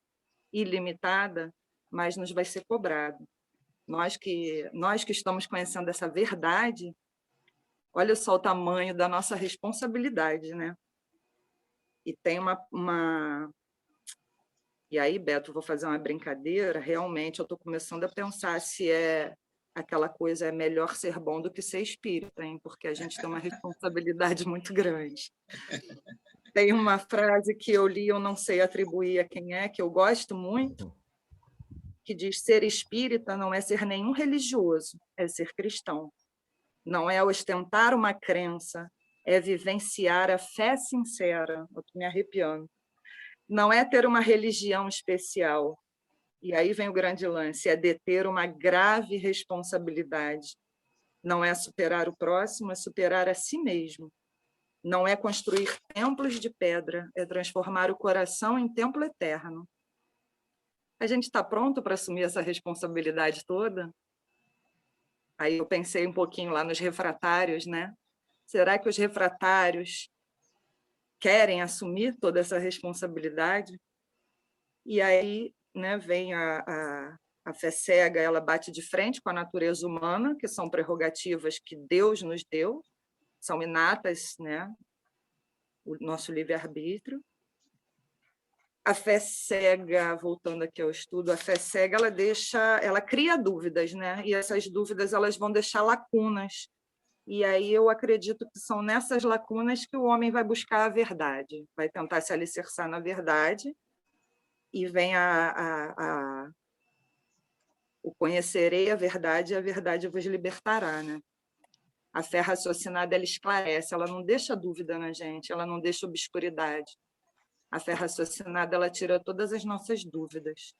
ilimitada, mais nos vai ser cobrado. Nós que estamos conhecendo essa verdade, olha só o tamanho da nossa responsabilidade, né? E tem E aí, Beto, vou fazer uma brincadeira, realmente eu estou começando a pensar se aquela coisa é melhor ser bom do que ser espírita, hein? Porque a gente tem uma responsabilidade muito grande. Tem uma frase que eu li, eu não sei atribuir a quem é, que eu gosto muito, que diz: ser espírita não é ser nenhum religioso, é ser cristão. Não é ostentar uma crença, é vivenciar a fé sincera. Eu estou me arrepiando. Não é ter uma religião especial. E aí vem o grande lance, é deter uma grave responsabilidade. Não é superar o próximo, é superar a si mesmo. Não é construir templos de pedra, é transformar o coração em templo eterno. A gente está pronto para assumir essa responsabilidade toda? Aí eu pensei um pouquinho lá nos refratários, né? Será que os refratários querem assumir toda essa responsabilidade? E aí, né, vem a fé cega, ela bate de frente com a natureza humana, que são prerrogativas que Deus nos deu, são inatas, né? O nosso livre-arbítrio. A fé cega, voltando aqui ao estudo, a fé cega ela cria dúvidas, né? E essas dúvidas elas vão deixar lacunas. E aí eu acredito que são nessas lacunas que o homem vai buscar a verdade, vai tentar se alicerçar na verdade, e vem o conhecerei a verdade vos libertará, né? A fé raciocinada, ela esclarece, ela não deixa dúvida na gente, ela não deixa obscuridade. A fé raciocinada, ela tira todas as nossas dúvidas.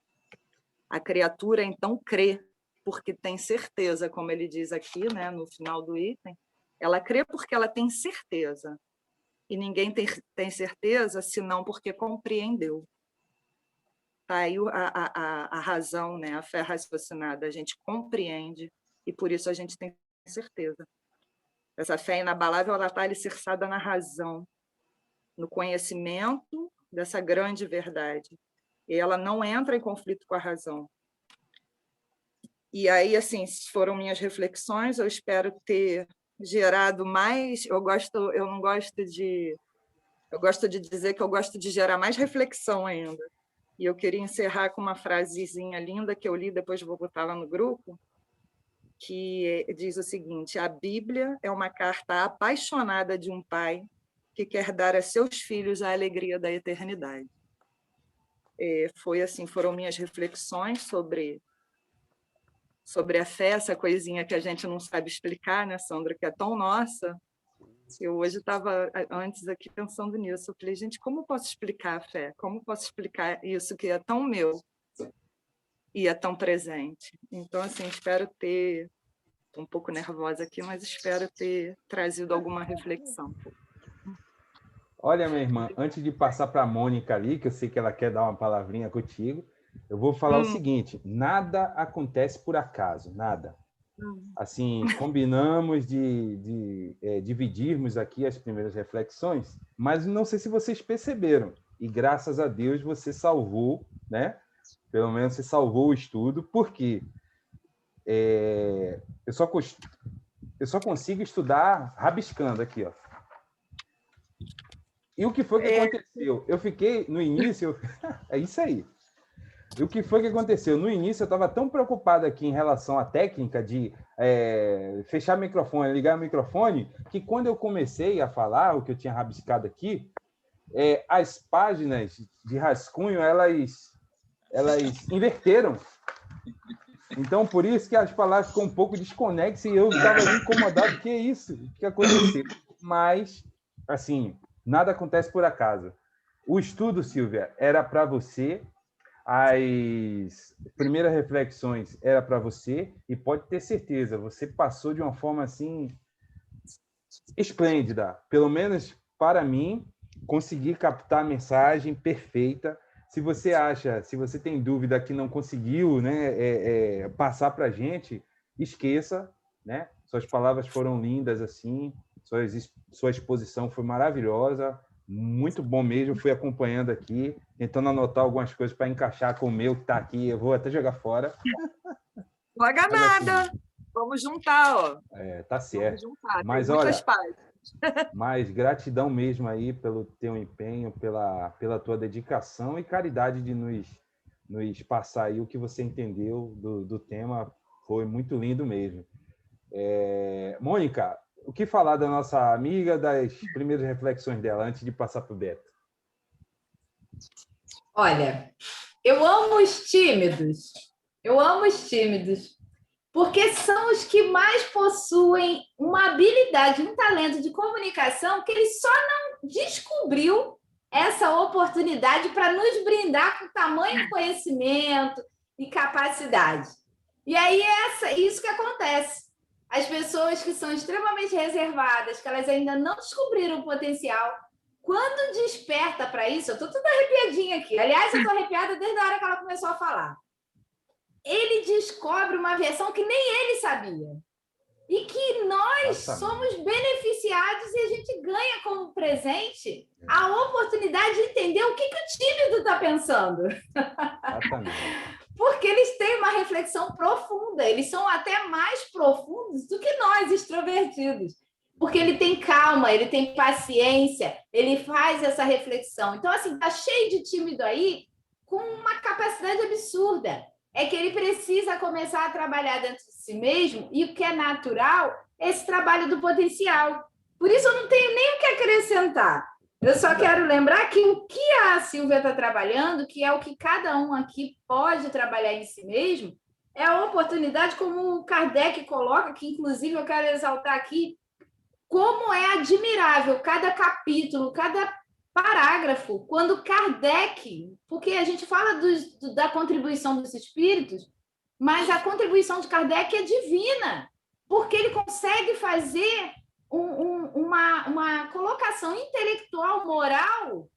A criatura, então, crê, porque tem certeza, como ele diz aqui, né, no final do item, ela crê porque ela tem certeza. E ninguém tem certeza, senão porque compreendeu. Está aí a razão, né, a fé raciocinada, a gente compreende, e por isso a gente tem certeza. Essa fé inabalável, ela está alicerçada na razão, no conhecimento dessa grande verdade. e ela não entra em conflito com a razão. E aí, assim, foram minhas reflexões, eu espero ter gerado mais, eu gosto de dizer que eu gosto de gerar mais reflexão ainda. E eu queria encerrar com uma frasezinha linda que eu li, depois vou botar lá no grupo, que diz o seguinte: a Bíblia é uma carta apaixonada de um pai que quer dar a seus filhos a alegria da eternidade. Foram minhas reflexões sobre a fé, essa coisinha que a gente não sabe explicar, né, Sandra, que é tão nossa. Eu hoje estava, antes aqui, pensando nisso. Eu falei, gente, como eu posso explicar a fé? Como eu posso explicar isso que é tão meu e é tão presente? Então, assim, espero ter... Estou um pouco nervosa aqui, mas espero ter trazido alguma reflexão. Olha, minha irmã, antes de passar para a Mônica ali, que eu sei que ela quer dar uma palavrinha contigo, eu vou falar o seguinte: nada acontece por acaso, nada. Assim, combinamos de dividirmos aqui as primeiras reflexões, mas não sei se vocês perceberam, e graças a Deus você salvou, né? Pelo menos você salvou o estudo, porque eu só consigo estudar rabiscando aqui, ó. E o que foi que aconteceu? Eu fiquei, no início... É isso aí. E o que foi que aconteceu? No início, eu estava tão preocupado aqui em relação à técnica de fechar o microfone, ligar o microfone, que quando eu comecei a falar o que eu tinha rabiscado aqui, as páginas de rascunho, elas inverteram. Então, por isso que as palavras ficam um pouco desconexas e eu estava incomodado. Que é isso? O que aconteceu? Mas, assim, nada acontece por acaso. O estudo, Silvia, era para você, as primeiras reflexões era para você, e pode ter certeza, você passou de uma forma, assim, esplêndida. Pelo menos, para mim, consegui captar a mensagem perfeita. Se você tem dúvida que não conseguiu, né, passar para a gente, esqueça, né? Suas palavras foram lindas, assim, sua exposição foi maravilhosa, muito bom mesmo, fui acompanhando aqui, tentando anotar algumas coisas para encaixar com o meu que está aqui, eu vou até jogar fora. Joga nada, vamos juntar, ó. Tá certo. Vamos juntar, mas tem muitas páginas. Mas gratidão mesmo aí pelo teu empenho, pela tua dedicação e caridade de nos passar aí o que você entendeu do tema. Foi muito lindo mesmo. Mônica, o que falar da nossa amiga, das primeiras reflexões dela, antes de passar para o Beto? Olha, eu amo os tímidos. Porque são os que mais possuem uma habilidade, um talento de comunicação que ele só não descobriu essa oportunidade para nos brindar com tamanho conhecimento e capacidade. E aí isso que acontece. As pessoas que são extremamente reservadas, que elas ainda não descobriram o potencial, quando desperta para isso, eu estou toda arrepiadinha aqui. Aliás, eu estou arrepiada desde a hora que ela começou a falar. Ele descobre uma versão que nem ele sabia. E que nós somos beneficiados e a gente ganha como presente a oportunidade de entender o que o tímido está pensando. Porque eles têm uma reflexão profunda, eles são até mais profundos do que nós, extrovertidos. Porque ele tem calma, ele tem paciência, ele faz essa reflexão. Então, assim, está cheio de tímido aí com uma capacidade absurda. É que ele precisa começar a trabalhar dentro de si mesmo, e o que é natural, esse trabalho do potencial. Por isso, eu não tenho nem o que acrescentar. Eu só quero lembrar que o que a Silvia está trabalhando, que é o que cada um aqui pode trabalhar em si mesmo, é a oportunidade, como o Kardec coloca, que inclusive eu quero exaltar aqui, como é admirável cada capítulo, cada parágrafo, quando Kardec, porque a gente fala da contribuição dos espíritos, mas a contribuição de Kardec é divina, porque ele consegue fazer uma colocação intelectual, moral,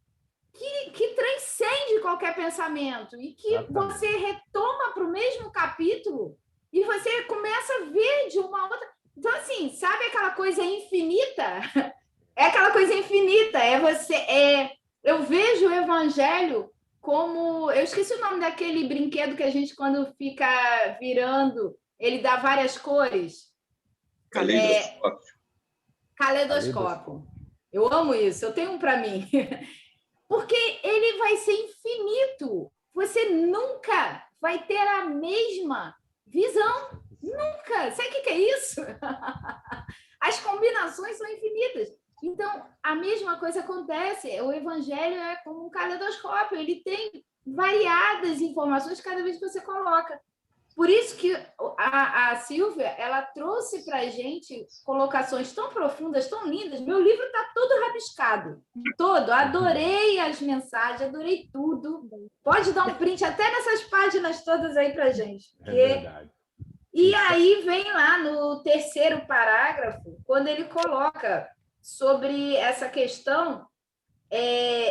que transcende qualquer pensamento, e que você retoma para o mesmo capítulo e você começa a ver de uma outra... Então, assim, sabe aquela coisa infinita? É aquela coisa infinita, eu vejo o evangelho como... Eu esqueci o nome daquele brinquedo que a gente, quando fica virando, ele dá várias cores. Caleidoscópio. Caleidoscópio. Eu amo isso, eu tenho um para mim. Porque ele vai ser infinito. Você nunca vai ter a mesma visão. Nunca. Sabe o que é isso? As combinações são infinitas. Então, a mesma coisa acontece. O evangelho é como um caleidoscópio. Ele tem variadas informações cada vez que você coloca. Por isso que a Silvia, ela trouxe para a gente colocações tão profundas, tão lindas. Meu livro está todo rabiscado, todo. Adorei as mensagens, adorei tudo. Pode dar um print até nessas páginas todas aí para a gente. É verdade. E aí vem lá no terceiro parágrafo, quando ele coloca sobre essa questão...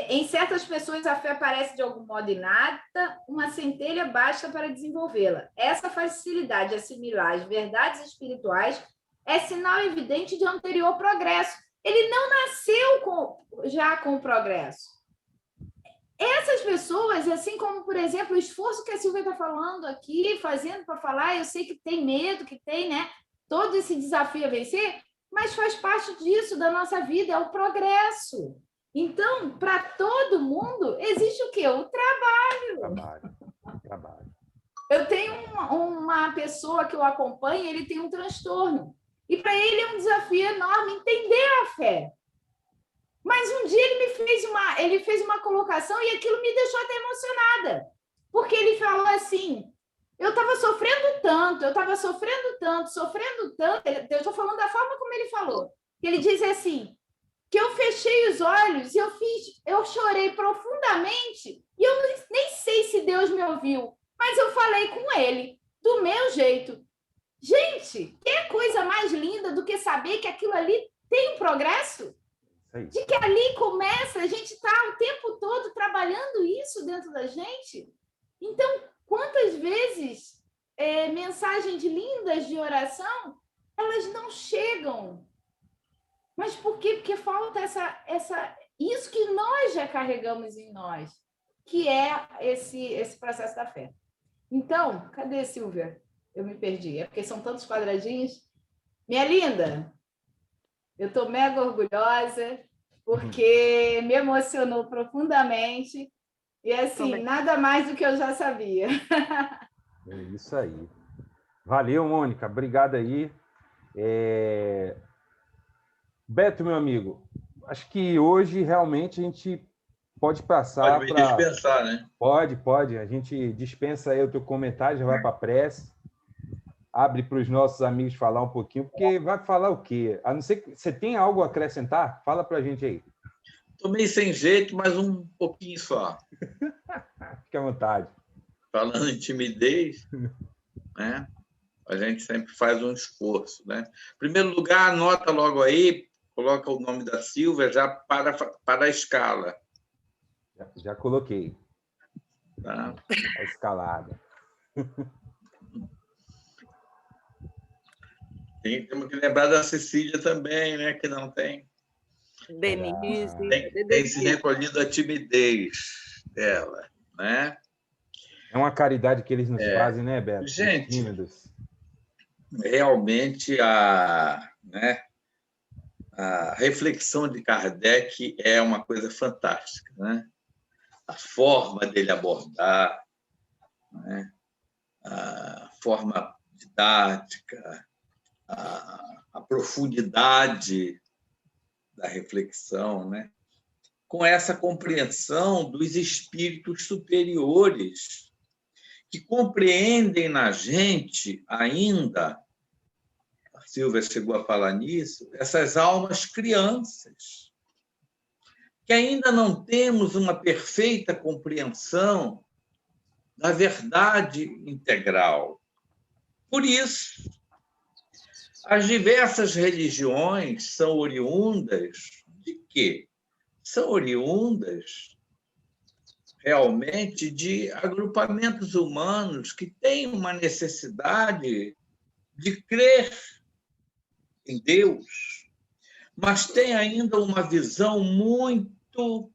em certas pessoas a fé parece de algum modo inata, uma centelha basta para desenvolvê-la. Essa facilidade de assimilar as verdades espirituais é sinal evidente de anterior progresso. Ele não nasceu já com o progresso. Essas pessoas, assim como, por exemplo, o esforço que a Silvia está falando aqui, fazendo para falar, eu sei que tem medo, que tem, né, todo esse desafio a vencer, mas faz parte disso, da nossa vida, é o progresso. Então, para todo mundo, existe o quê? O trabalho. Trabalho. Eu tenho uma pessoa que eu acompanho, ele tem um transtorno. E para ele é um desafio enorme entender a fé. Mas um dia ele fez uma colocação e aquilo me deixou até emocionada. Porque ele falou assim, eu estava sofrendo tanto, sofrendo tanto. Eu estou falando da forma como ele falou. Ele diz assim, que eu fechei os olhos e eu chorei profundamente e eu nem sei se Deus me ouviu, mas eu falei com ele, do meu jeito. Gente, que coisa mais linda do que saber que aquilo ali tem um progresso? De que ali começa, a gente está o tempo todo trabalhando isso dentro da gente. Então, quantas vezes mensagens lindas de oração, elas não chegam. Mas por quê? Porque falta isso que nós já carregamos em nós, que é esse processo da fé. Então, cadê, Silvia? Eu me perdi. É porque são tantos quadradinhos. Minha linda, eu estou mega orgulhosa, porque me emocionou profundamente. E, assim, nada mais do que eu já sabia. É isso aí. Valeu, Mônica. Obrigado aí. Beto, meu amigo, acho que hoje realmente a gente pode passar para... Pode me dispensar, né? Pode. A gente dispensa aí o teu comentário, já vai para a prece. Abre para os nossos amigos falar um pouquinho, porque vai falar o quê? A não ser que você tem algo a acrescentar? Fala para a gente aí. Estou meio sem jeito, mas um pouquinho só. Fique à vontade. Falando em timidez, né? A gente sempre faz um esforço, né? Em primeiro lugar, anota logo aí, coloca o nome da Silvia já para a escala. Já coloquei. Tá? A escalada. Temos que lembrar da Cecília também, né? Que não tem. Denise. Tem se recolhido a timidez dela, né? É uma caridade que eles nos fazem, né, Beto? Gente, tímidos. Realmente a reflexão de Kardec é uma coisa fantástica, né? A forma dele abordar, né? A forma didática, a profundidade da reflexão, né? Com essa compreensão dos espíritos superiores que compreendem na gente ainda, a Silvia chegou a falar nisso, essas almas crianças, que ainda não temos uma perfeita compreensão da verdade integral. Por isso, as diversas religiões são oriundas de quê? São oriundas realmente de agrupamentos humanos que têm uma necessidade de crer em Deus, mas têm ainda uma visão muito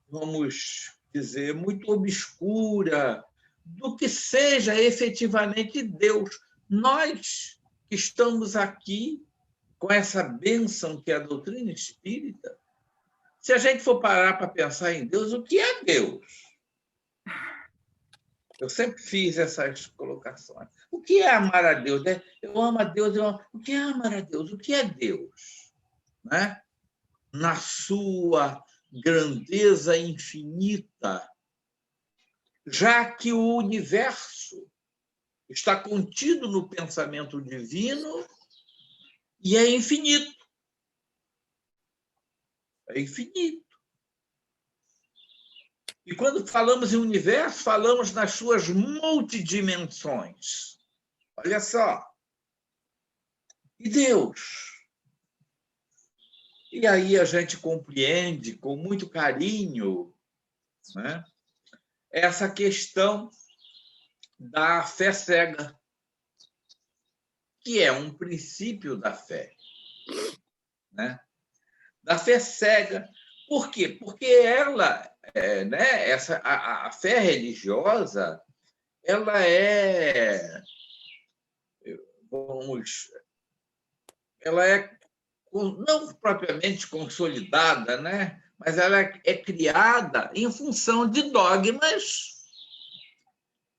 vamos dizer, muito obscura do que seja efetivamente Deus. Nós que estamos aqui com essa bênção que é a doutrina espírita, se a gente for parar para pensar em Deus, o que é Deus? Eu sempre fiz essas colocações. O que é amar a Deus? Eu amo a Deus. O que é amar a Deus? O que é Deus? Né? Na sua grandeza infinita, já que o universo está contido no pensamento divino e é infinito. É infinito. E quando falamos em universo, falamos nas suas multidimensões. Olha só. E Deus? E aí a gente compreende com muito carinho, né, essa questão da fé cega, que é um princípio da fé. Né? Da fé cega. Por quê? Porque ela, né, a fé religiosa, ela ela é não propriamente consolidada, né? Mas ela é criada em função de dogmas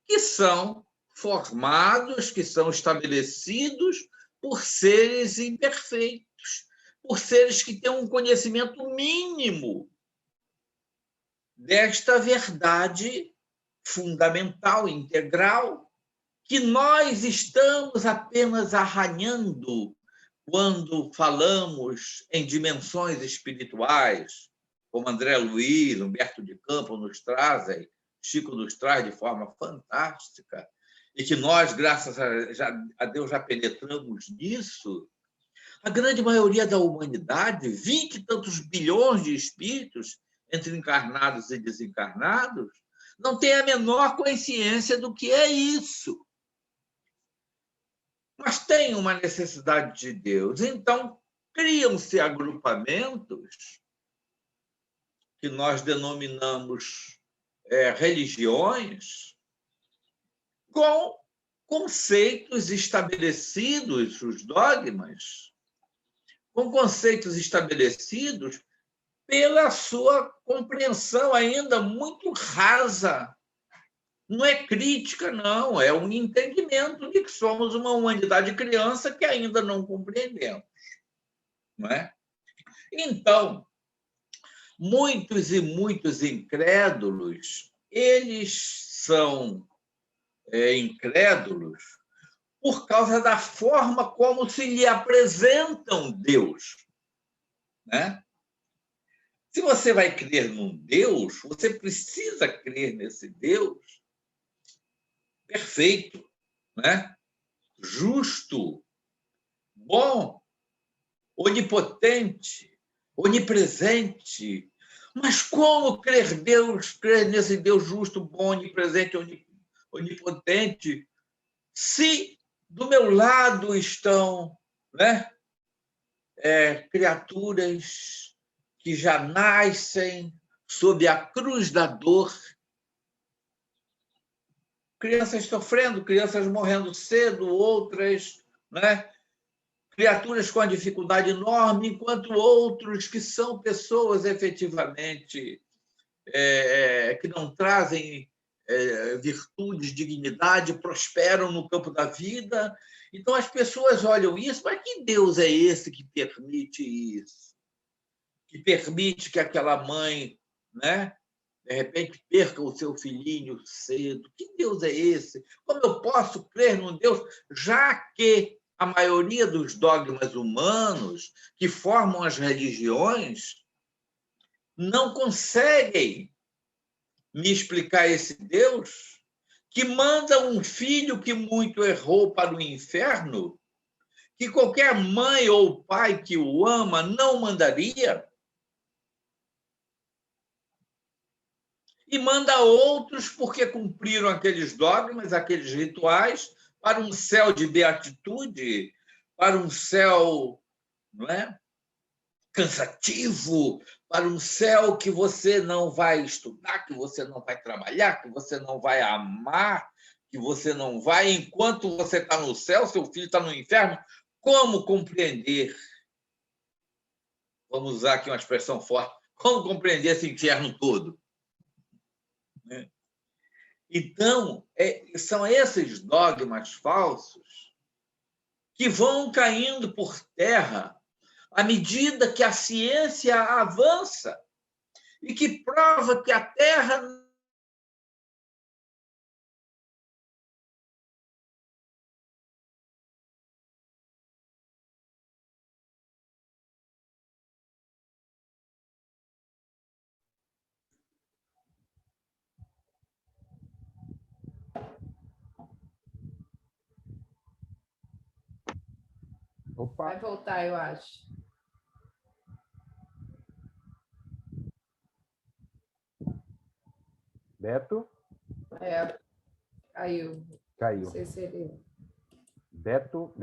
que são formados, que são estabelecidos por seres imperfeitos, por seres que têm um conhecimento mínimo desta verdade fundamental, integral, que nós estamos apenas arranhando quando falamos em dimensões espirituais, como André Luiz, Humberto de Campos nos trazem, Chico nos traz de forma fantástica, e que nós, graças a Deus, já penetramos nisso. A grande maioria da humanidade, 20 e tantos bilhões de espíritos, entre encarnados e desencarnados, não tem a menor consciência do que é isso. Mas tem uma necessidade de Deus. Então, criam-se agrupamentos que nós denominamos religiões, com conceitos estabelecidos, os dogmas, com conceitos estabelecidos pela sua compreensão ainda muito rasa. Não é crítica, não, é um entendimento de que somos uma humanidade criança que ainda não compreendemos. Não é? Então, muitos e muitos incrédulos, eles são incrédulos por causa da forma como se lhe apresentam Deus. Né? Se você vai crer num Deus, você precisa crer nesse Deus perfeito, né? Justo, bom, onipotente, onipresente. Mas como crer nesse Deus justo, bom, onipresente, onipotente, se do meu lado estão, né, criaturas que já nascem sob a cruz da dor, crianças sofrendo, crianças morrendo cedo, outras, né, criaturas com uma dificuldade enorme, enquanto outros que são pessoas efetivamente que não trazem virtudes, dignidade, prosperam no campo da vida. Então, as pessoas olham isso, mas que Deus é esse que permite isso? Que permite que aquela mãe, né, de repente, perca o seu filhinho cedo? Que Deus é esse? Como eu posso crer num Deus, já que a maioria dos dogmas humanos que formam as religiões não conseguem me explicar esse Deus que manda um filho que muito errou para o inferno, que qualquer mãe ou pai que o ama não mandaria, e manda outros porque cumpriram aqueles dogmas, aqueles rituais, para um céu de beatitude, para um céu, não é, cansativo, para um céu que você não vai estudar, que você não vai trabalhar, que você não vai amar, que você não vai, enquanto você está no céu, seu filho está no inferno. Como compreender? Vamos usar aqui uma expressão forte. Como compreender esse inferno todo? Então, são esses dogmas falsos que vão caindo por terra à medida que a ciência avança e que prova que a Terra Opa, Vai voltar, eu acho. Beto Caiu. Não caiu. sei se ele... Beto.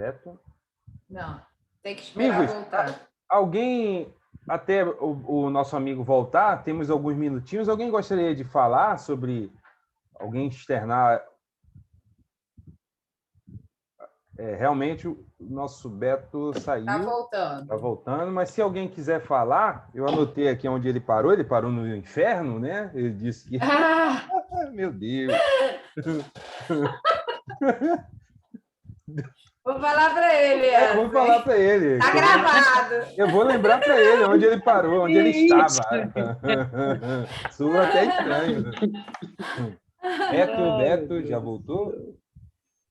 Não, tem que esperar Amigos, voltar. alguém, até o nosso amigo voltar, temos alguns minutinhos. Alguém gostaria de falar sobre alguém externar? Realmente, o nosso Beto saiu. Está voltando. Está voltando, mas se alguém quiser falar, eu anotei aqui onde ele parou no inferno, né? Ele disse que. Ah, Meu Deus! vou falar para ele. Eu vou falar para ele. Está gravado. Eu vou lembrar para ele onde ele parou, onde ele estava. Sou até estranho. Beto, já voltou?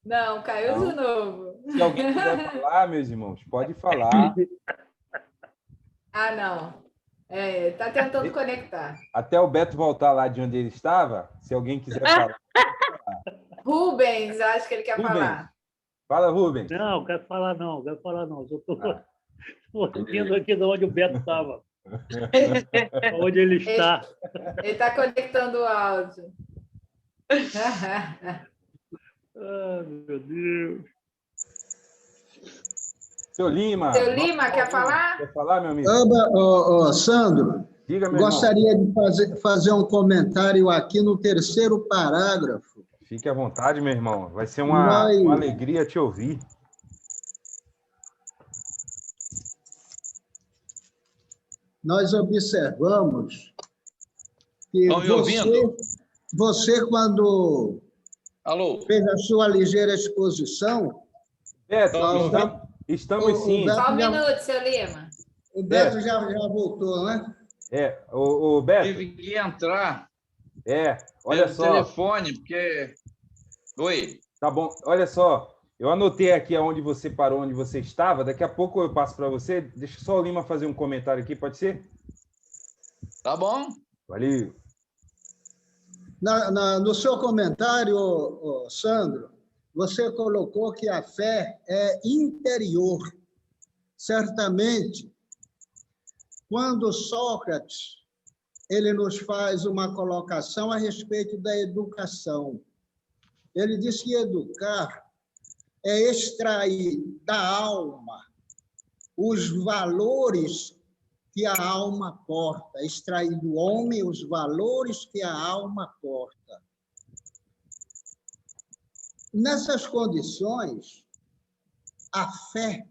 Não, caiu de novo. Se alguém quiser falar, meus irmãos, pode falar. Ah, não. Está tentando conectar. Até o Beto voltar lá de onde ele estava, se alguém quiser falar. Rubens, acho que ele quer Rubens. falar. Fala, Rubens. Não, quero falar não. Eu estou ouvindo aqui de onde o Beto estava. Onde ele está. Ele está conectando o áudio. Ah, meu Deus. Seu Lima. Seu Lima, quer falar? Quer falar, meu amigo? Sandro, Diga, meu gostaria de fazer um comentário aqui no terceiro parágrafo. Fique à vontade, meu irmão. Vai ser uma alegria te ouvir. Nós observamos que Estão me ouvindo? você, quando Alô? fez a sua ligeira exposição... Beto, estamos sim. Só um minuto, seu Lima. O Beto já voltou, né? O Beto. Tive que entrar. Olha pelo só. telefone, porque... Oi. Tá bom, olha só. Eu anotei aqui aonde você parou, onde você estava. Daqui a pouco eu passo para você. Deixa só o Lima fazer um comentário aqui, pode ser? Tá bom. Valeu. No seu comentário, Sandro, você colocou que a fé é interior. Certamente, quando Sócrates ele nos faz uma colocação a respeito da educação, ele diz que educar é extrair da alma os valores que a alma porta, extrair do homem os valores que a alma porta. Nessas condições, a fé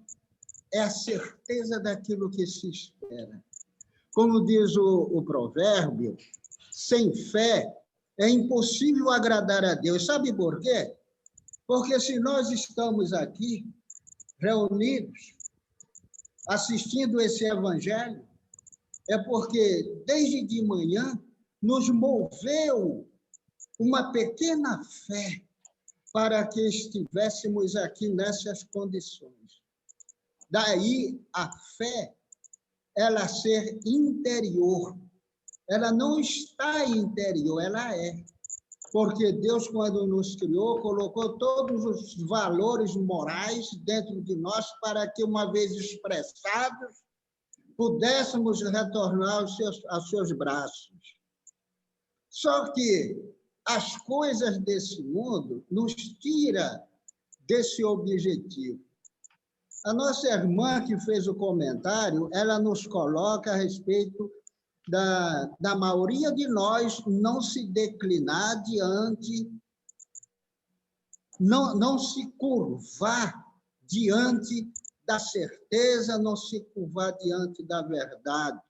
é a certeza daquilo que se espera. Como diz o provérbio, sem fé é impossível agradar a Deus. Sabe por quê? Porque se nós estamos aqui reunidos, assistindo esse evangelho, é porque desde de manhã nos moveu uma pequena fé para que estivéssemos aqui nessas condições. Daí a fé, ela ser interior. Ela não está interior, ela é. Porque Deus, quando nos criou, colocou todos os valores morais dentro de nós para que, uma vez expressados, pudéssemos retornar aos seus braços. Só que as coisas desse mundo nos tiram desse objetivo. A nossa irmã que fez o comentário, ela nos coloca a respeito da maioria de nós não se declinar diante, não se curvar diante da certeza, não se curvar diante da verdade.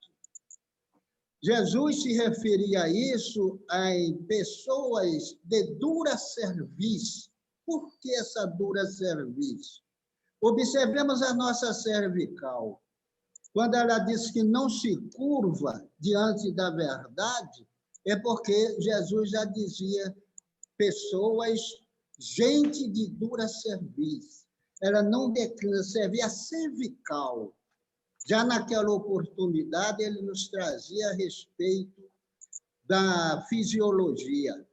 Jesus se referia a isso em pessoas de dura cerviz. Por que essa dura cerviz? Observemos a nossa cervical. Quando ela diz que não se curva diante da verdade, é porque Jesus já dizia pessoas, gente de dura cerviz. Ela não declina, servia cervical. Já naquela oportunidade, ele nos trazia a respeito da fisiologia.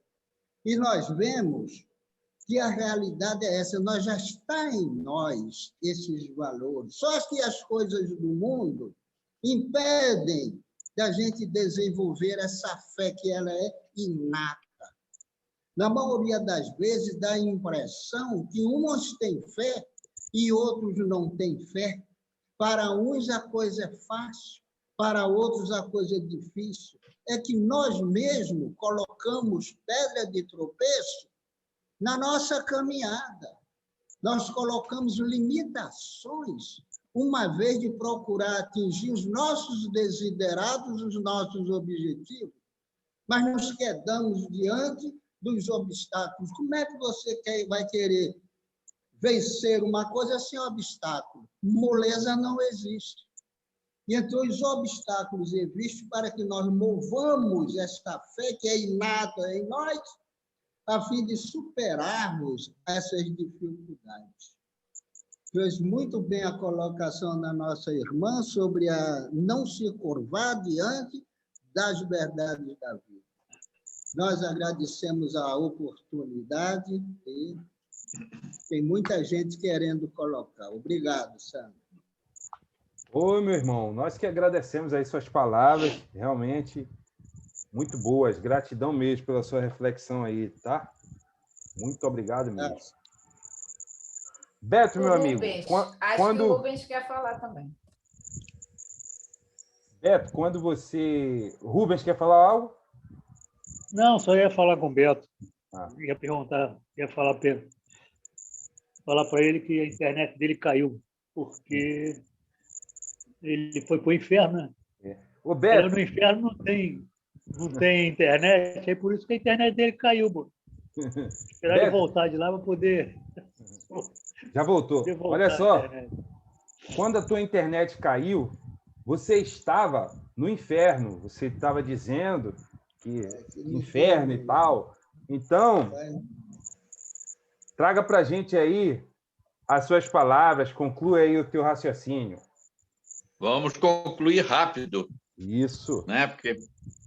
E nós vemos que a realidade é essa, nós já está em nós esses valores. Só que as coisas do mundo impedem da gente desenvolver essa fé que ela é inata. Na maioria das vezes, dá a impressão que uns têm fé e outros não têm fé. Para uns a coisa é fácil, para outros a coisa é difícil. É que nós mesmos colocamos pedra de tropeço na nossa caminhada. Nós colocamos limitações, uma vez de procurar atingir os nossos desiderados, os nossos objetivos, mas nos quedamos diante dos obstáculos. Como é que você vai querer vencer uma coisa sem obstáculo? Moleza não existe. E então os obstáculos existem para que nós movamos esta fé que é inata em nós, a fim de superarmos essas dificuldades. Fez muito bem a colocação da nossa irmã sobre a não se curvar diante das verdades da vida. Nós agradecemos a oportunidade e tem muita gente querendo colocar. Obrigado, Sandro. Oi, meu irmão. Nós que agradecemos aí suas palavras, realmente muito boas. Gratidão mesmo pela sua reflexão aí, tá? Muito obrigado mesmo. Beto, meu amigo. Acho que o Rubens quer falar também. Beto, quando você... Rubens quer falar algo? Não, só ia falar com o Beto. Ia perguntar, ia falar para ele que a internet dele caiu, porque ele foi para o inferno, né? O Beto... No inferno não tem internet, é por isso que a internet dele caiu, mano. Esperar ele voltar de lá para poder... Já voltou. Olha só, quando a tua internet caiu, você estava no inferno, você estava dizendo que inferno e tal. Então, traga para a gente aí as suas palavras, conclua aí o teu raciocínio. Vamos concluir rápido. Isso. Né? Porque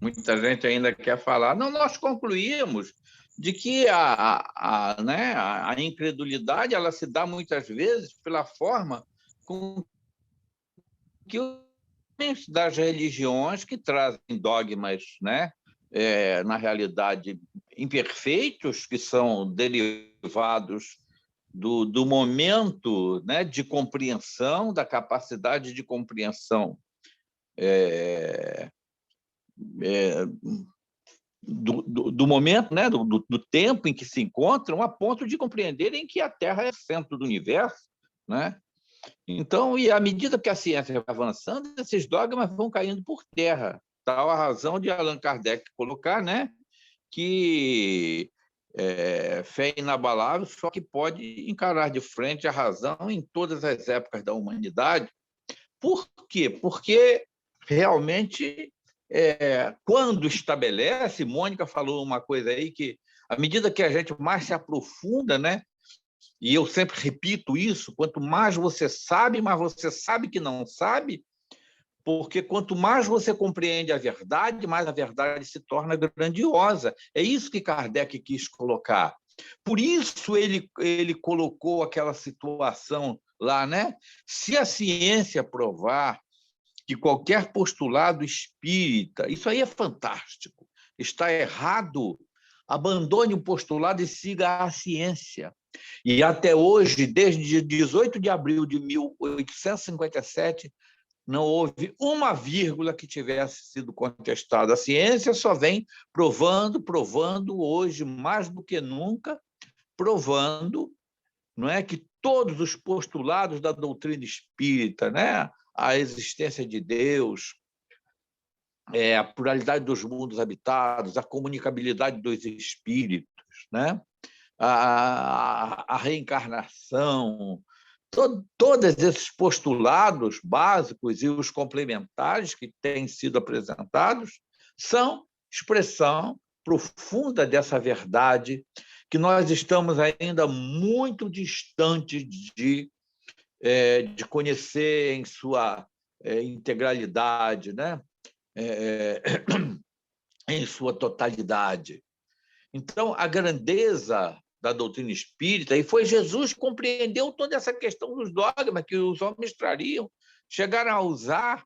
muita gente ainda quer falar. Não, nós concluímos de que a incredulidade ela se dá muitas vezes pela forma com que os das religiões que trazem dogmas, né? Na realidade, imperfeitos, que são derivados do momento, né, de compreensão, da capacidade de compreensão do momento, né, do tempo em que se encontram, a ponto de compreenderem que a Terra é o centro do universo, né? Então, e à medida que a ciência vai avançando, esses dogmas vão caindo por terra. Tal a razão de Allan Kardec colocar, né, que fé inabalável só que pode encarar de frente a razão em todas as épocas da humanidade. Por quê? Porque realmente quando estabelece, Mônica falou uma coisa aí que, à medida que a gente mais se aprofunda, né, e eu sempre repito isso, quanto mais você sabe, mais você sabe que não sabe, porque quanto mais você compreende a verdade, mais a verdade se torna grandiosa. É isso que Kardec quis colocar. Por isso ele colocou aquela situação lá, né? Se a ciência provar que qualquer postulado espírita, isso aí é fantástico, está errado, abandone o postulado e siga a ciência. E até hoje, desde 18 de abril de 1857, não houve uma vírgula que tivesse sido contestada. A ciência só vem provando hoje, mais do que nunca, provando, não é, que todos os postulados da doutrina espírita, né, a existência de Deus, a pluralidade dos mundos habitados, a comunicabilidade dos espíritos, né, a reencarnação, todos esses postulados básicos e os complementares que têm sido apresentados são expressão profunda dessa verdade que nós estamos ainda muito distantes de conhecer em sua integralidade, né? Em sua totalidade. Então, a grandeza da doutrina espírita, e foi Jesus que compreendeu toda essa questão dos dogmas que os homens trariam, chegaram a usar,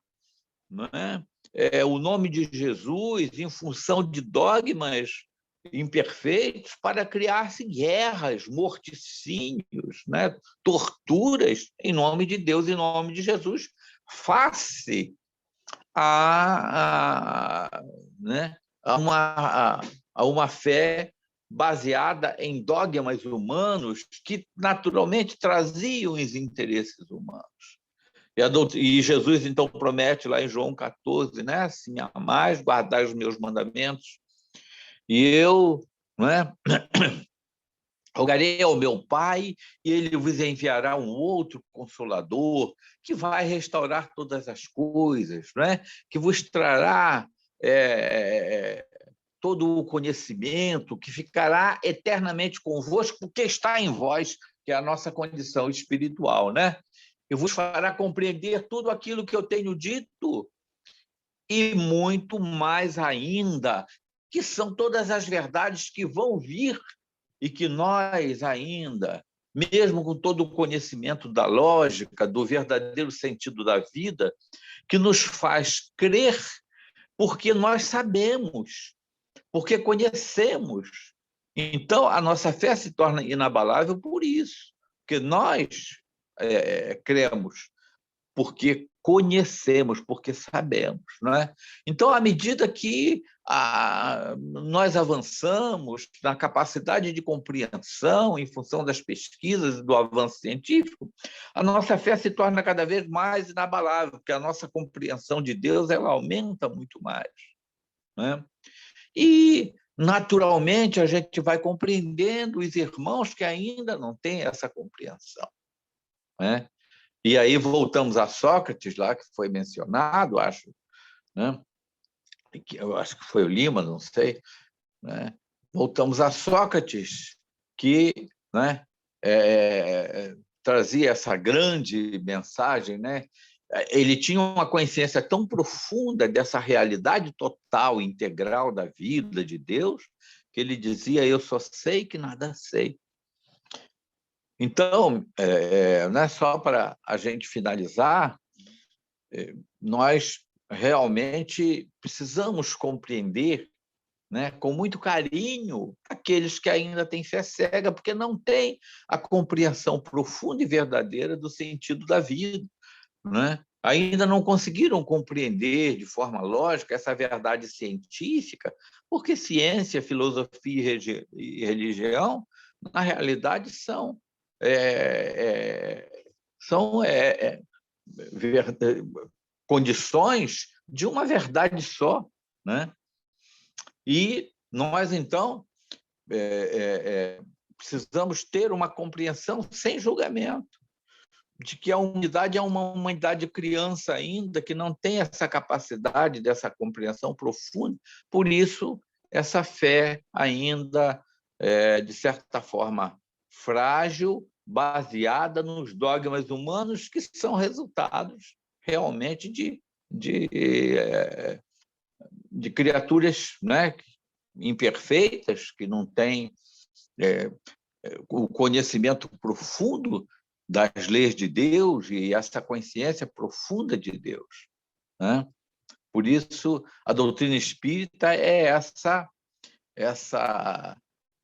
não é? O nome de Jesus em função de dogmas imperfeitos para criar-se guerras, morticínios, né? Torturas em nome de Deus, em nome de Jesus, face né? a uma fé baseada em dogmas humanos que naturalmente traziam os interesses humanos. E Jesus, então, promete lá em João 14, né? Se me amais, guardai os meus mandamentos, e eu, não é? Rogarei ao meu Pai, e ele vos enviará um outro Consolador, que vai restaurar todas as coisas, não é? Que vos trará todo o conhecimento, que ficará eternamente convosco, porque está em vós, que é a nossa condição espiritual, né? E vos fará compreender tudo aquilo que eu tenho dito, e muito mais ainda, que são todas as verdades que vão vir e que nós ainda, mesmo com todo o conhecimento da lógica, do verdadeiro sentido da vida, que nos faz crer porque nós sabemos, porque conhecemos. Então, a nossa fé se torna inabalável por isso, porque nós cremos, porque conhecemos, porque sabemos, não é? Então, à medida que nós avançamos na capacidade de compreensão em função das pesquisas e do avanço científico, a nossa fé se torna cada vez mais inabalável, porque a nossa compreensão de Deus ela aumenta muito mais, não é? E, naturalmente, a gente vai compreendendo os irmãos que ainda não têm essa compreensão, não é? E aí voltamos a Sócrates, lá que foi mencionado, acho, né? Eu acho que foi o Lima, não sei, né? Voltamos a Sócrates, que, né, trazia essa grande mensagem, né? Ele tinha uma consciência tão profunda dessa realidade total, integral da vida de Deus, que ele dizia: eu só sei que nada sei. Então, não é só para a gente finalizar, nós realmente precisamos compreender, né, com muito carinho aqueles que ainda têm fé cega, porque não têm a compreensão profunda e verdadeira do sentido da vida, né? Ainda não conseguiram compreender de forma lógica essa verdade científica, porque ciência, filosofia e religião, na realidade, são condições de uma verdade só, né? E nós, então, precisamos ter uma compreensão sem julgamento de que a humanidade é uma humanidade criança ainda, que não tem essa capacidade dessa compreensão profunda, por isso essa fé ainda, de certa forma, frágil, baseada nos dogmas humanos que são resultados realmente de criaturas, né, imperfeitas, que não têm o conhecimento profundo das leis de Deus e essa consciência profunda de Deus, né? Por isso, a doutrina espírita é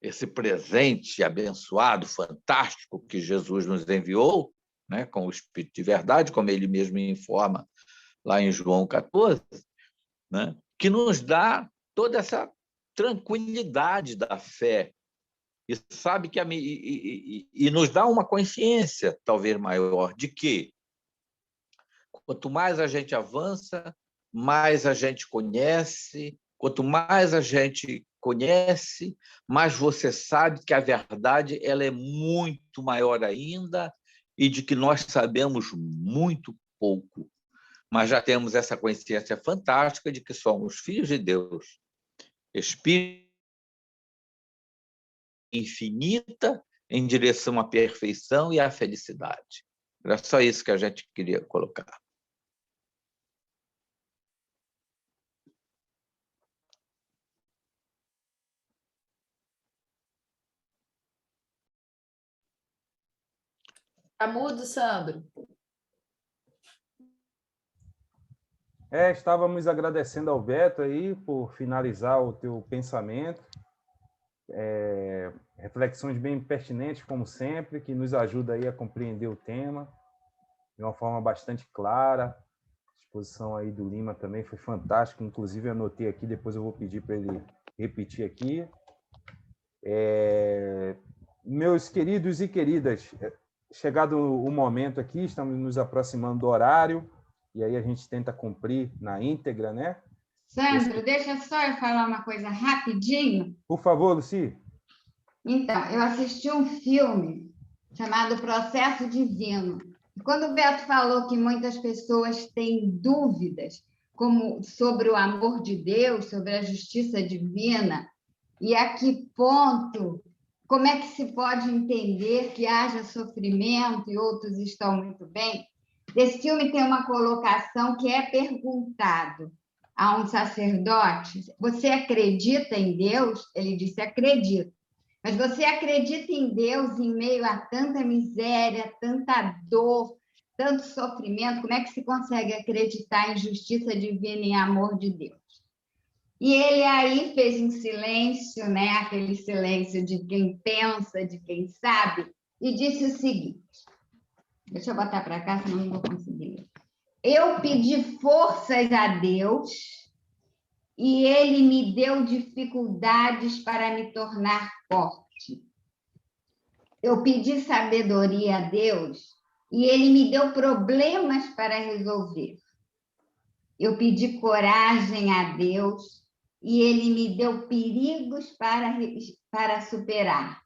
esse presente abençoado, fantástico, que Jesus nos enviou, né, com o Espírito de verdade, como ele mesmo informa lá em João 14, né, que nos dá toda essa tranquilidade da fé, e sabe que e nos dá uma consciência talvez maior de que quanto mais a gente avança, mais a gente conhece, quanto mais a gente conhece, mais você sabe que a verdade ela é muito maior ainda e de que nós sabemos muito pouco, mas já temos essa consciência fantástica de que somos filhos de Deus, Espírito infinita em direção à perfeição e à felicidade. Era só isso que a gente queria colocar. Tá mudo, Sandro? Estávamos agradecendo ao Beto aí por finalizar o teu pensamento. Reflexões bem pertinentes, como sempre, que nos ajuda aí a compreender o tema de uma forma bastante clara. A exposição aí do Lima também foi fantástica, inclusive eu anotei aqui, depois eu vou pedir para ele repetir aqui. Meus queridos e queridas, chegado o momento aqui, estamos nos aproximando do horário, e aí a gente tenta cumprir na íntegra, né? Sandro, deixa só eu falar uma coisa rapidinho. Por favor, Luci. Então, eu assisti um filme chamado Processo Divino. Quando o Beto falou que muitas pessoas têm dúvidas sobre o amor de Deus, sobre a justiça divina, e a que ponto, como é que se pode entender que haja sofrimento e outros estão muito bem? Esse filme tem uma colocação que é perguntado a um sacerdote: você acredita em Deus? Ele disse: acredito. Mas você acredita em Deus em meio a tanta miséria, tanta dor, tanto sofrimento? Como é que se consegue acreditar em justiça divina e em amor de Deus? E ele aí fez um silêncio, né? Aquele silêncio de quem pensa, de quem sabe, e disse o seguinte: deixa eu botar para cá, senão não vou conseguir. Eu pedi forças a Deus e ele me deu dificuldades para me tornar forte. Eu pedi sabedoria a Deus e ele me deu problemas para resolver. Eu pedi coragem a Deus e ele me deu perigos para superar.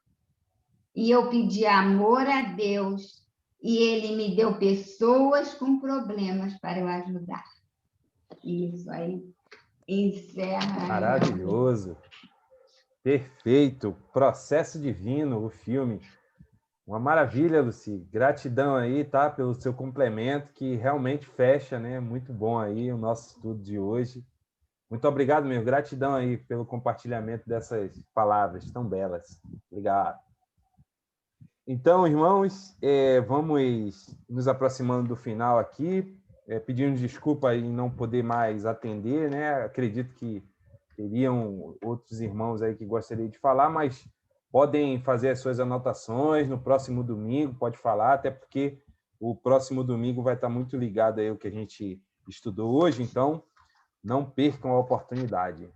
E eu pedi amor a Deus e ele me deu pessoas com problemas para eu ajudar. Isso aí encerra. Maravilhoso. Perfeito. Processo Divino, o filme. Uma maravilha, Luci. Gratidão aí, tá, pelo seu complemento, que realmente fecha, né? Muito bom aí o nosso estudo de hoje. Muito obrigado mesmo. Gratidão aí pelo compartilhamento dessas palavras tão belas. Obrigado. Então, irmãos, vamos nos aproximando do final aqui, pedindo desculpa em não poder mais atender, né? Acredito que teriam outros irmãos aí que gostariam de falar, mas podem fazer as suas anotações no próximo domingo, pode falar, até porque o próximo domingo vai estar muito ligado aí ao que a gente estudou hoje, então não percam a oportunidade.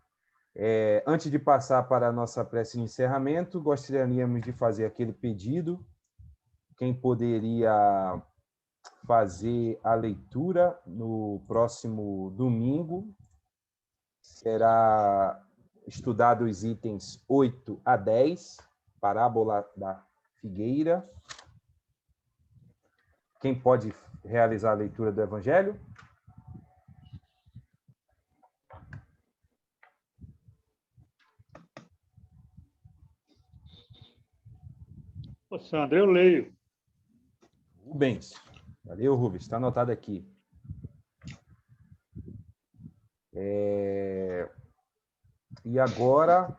Antes de passar para a nossa prece de encerramento, gostaríamos de fazer aquele pedido. Quem poderia fazer a leitura no próximo domingo será estudado os itens 8 a 10, parábola da figueira. Quem pode realizar a leitura do Evangelho? Ô, Sandro, eu leio. Rubens. Valeu, Rubens. Está anotado aqui. E agora,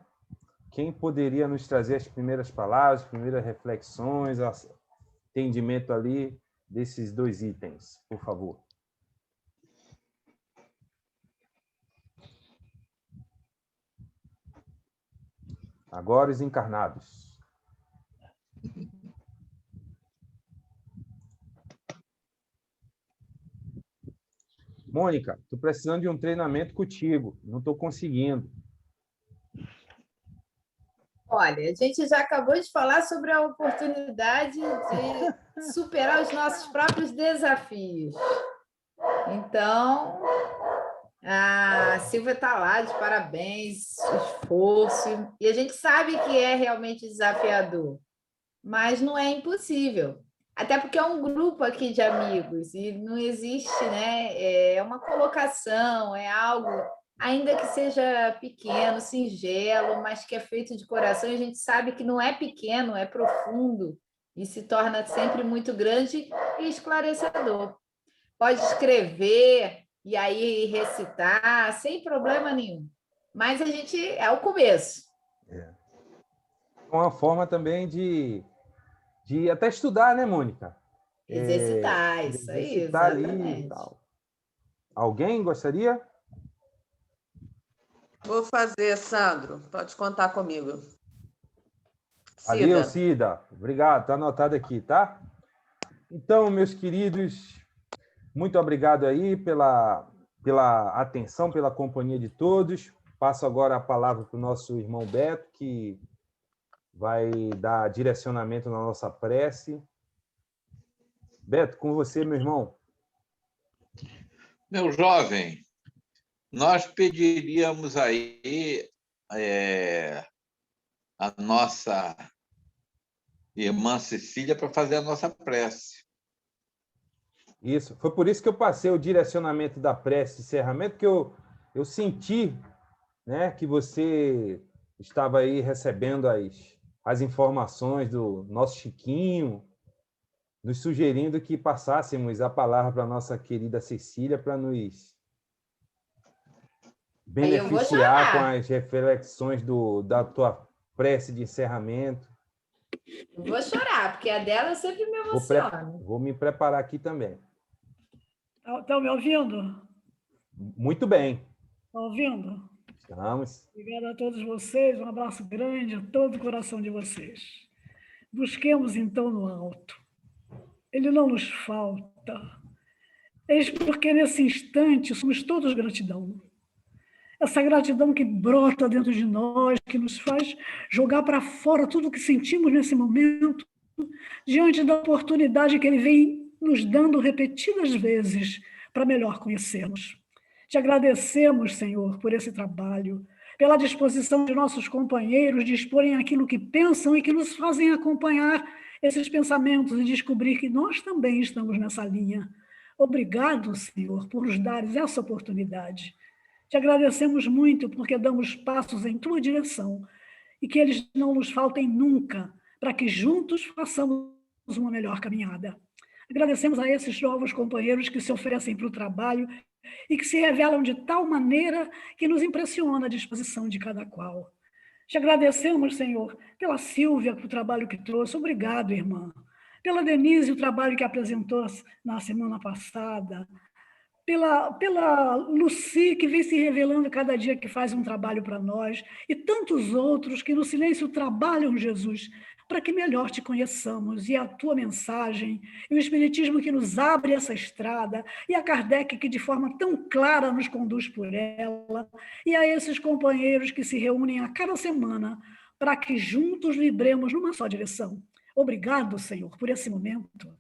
quem poderia nos trazer as primeiras palavras, as primeiras reflexões, entendimento ali desses dois itens, por favor? Agora os encarnados. Mônica, estou precisando de um treinamento contigo. Não estou conseguindo. Olha, a gente já acabou de falar sobre a oportunidade de superar os nossos próprios desafios. Então, a Silvia está lá, de parabéns, esforço. E a gente sabe que é realmente desafiador, mas não é impossível. Até porque é um grupo aqui de amigos e não existe, né? É uma colocação, é algo, ainda que seja pequeno, singelo, mas que é feito de coração. E a gente sabe que não é pequeno, é profundo e se torna sempre muito grande e esclarecedor. Pode escrever e aí recitar sem problema nenhum. Mas a gente é o começo. É uma forma também de até estudar, né, Mônica? Exercitar, isso aí, exercitar ali exatamente. e tal. Alguém gostaria? Vou fazer, Sandro. Pode contar comigo. Valeu, Cida. Obrigado, está anotado aqui, tá? Então, meus queridos, muito obrigado aí pela atenção, pela companhia de todos. Passo agora a palavra para o nosso irmão Beto, que vai dar direcionamento na nossa prece. Beto, com você, meu irmão. Meu jovem, nós pediríamos aí a nossa irmã Cecília para fazer a nossa prece. Isso. Foi por isso que eu passei o direcionamento da prece de encerramento, que eu senti, né, que você estava aí recebendo as informações do nosso Chiquinho, nos sugerindo que passássemos a palavra para a nossa querida Cecília para nos beneficiar com as reflexões da tua prece de encerramento. Eu vou chorar, porque a dela eu sempre me emociono. Vou me preparar aqui também. Estão me ouvindo? Muito bem. Estão ouvindo? Estamos. Obrigada a todos vocês, um abraço grande a todo o coração de vocês. Busquemos, então, no alto. Ele não nos falta. Eis porque, nesse instante, somos todos gratidão. Essa gratidão que brota dentro de nós, que nos faz jogar para fora tudo o que sentimos nesse momento, diante da oportunidade que ele vem nos dando repetidas vezes para melhor conhecermos. Te agradecemos, Senhor, por esse trabalho, pela disposição de nossos companheiros de exporem aquilo que pensam e que nos fazem acompanhar esses pensamentos e descobrir que nós também estamos nessa linha. Obrigado, Senhor, por nos dares essa oportunidade. Te agradecemos muito porque damos passos em tua direção e que eles não nos faltem nunca, para que juntos façamos uma melhor caminhada. Agradecemos a esses novos companheiros que se oferecem para o trabalho e que se revelam de tal maneira que nos impressiona a disposição de cada qual. Te agradecemos, Senhor, pela Silvia, pelo trabalho que trouxe. Obrigado, irmã. Pela Denise, o trabalho que apresentou na semana passada. Pela Lucy, que vem se revelando cada dia que faz um trabalho para nós. E tantos outros que no silêncio trabalham, Jesus, para que melhor te conheçamos, e a tua mensagem, e o Espiritismo que nos abre essa estrada, e a Kardec que de forma tão clara nos conduz por ela, e a esses companheiros que se reúnem a cada semana para que juntos vibremos numa só direção. Obrigado, Senhor, por esse momento.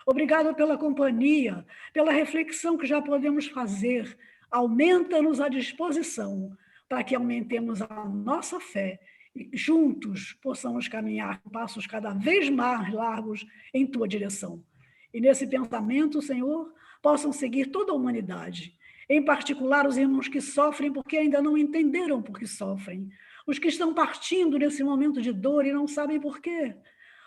Obrigado pela companhia, pela reflexão que já podemos fazer. Aumenta-nos a disposição para que aumentemos a nossa fé e juntos possamos caminhar passos cada vez mais largos em tua direção. E nesse pensamento, Senhor, possam seguir toda a humanidade, em particular os irmãos que sofrem porque ainda não entenderam por que sofrem, os que estão partindo nesse momento de dor e não sabem por quê,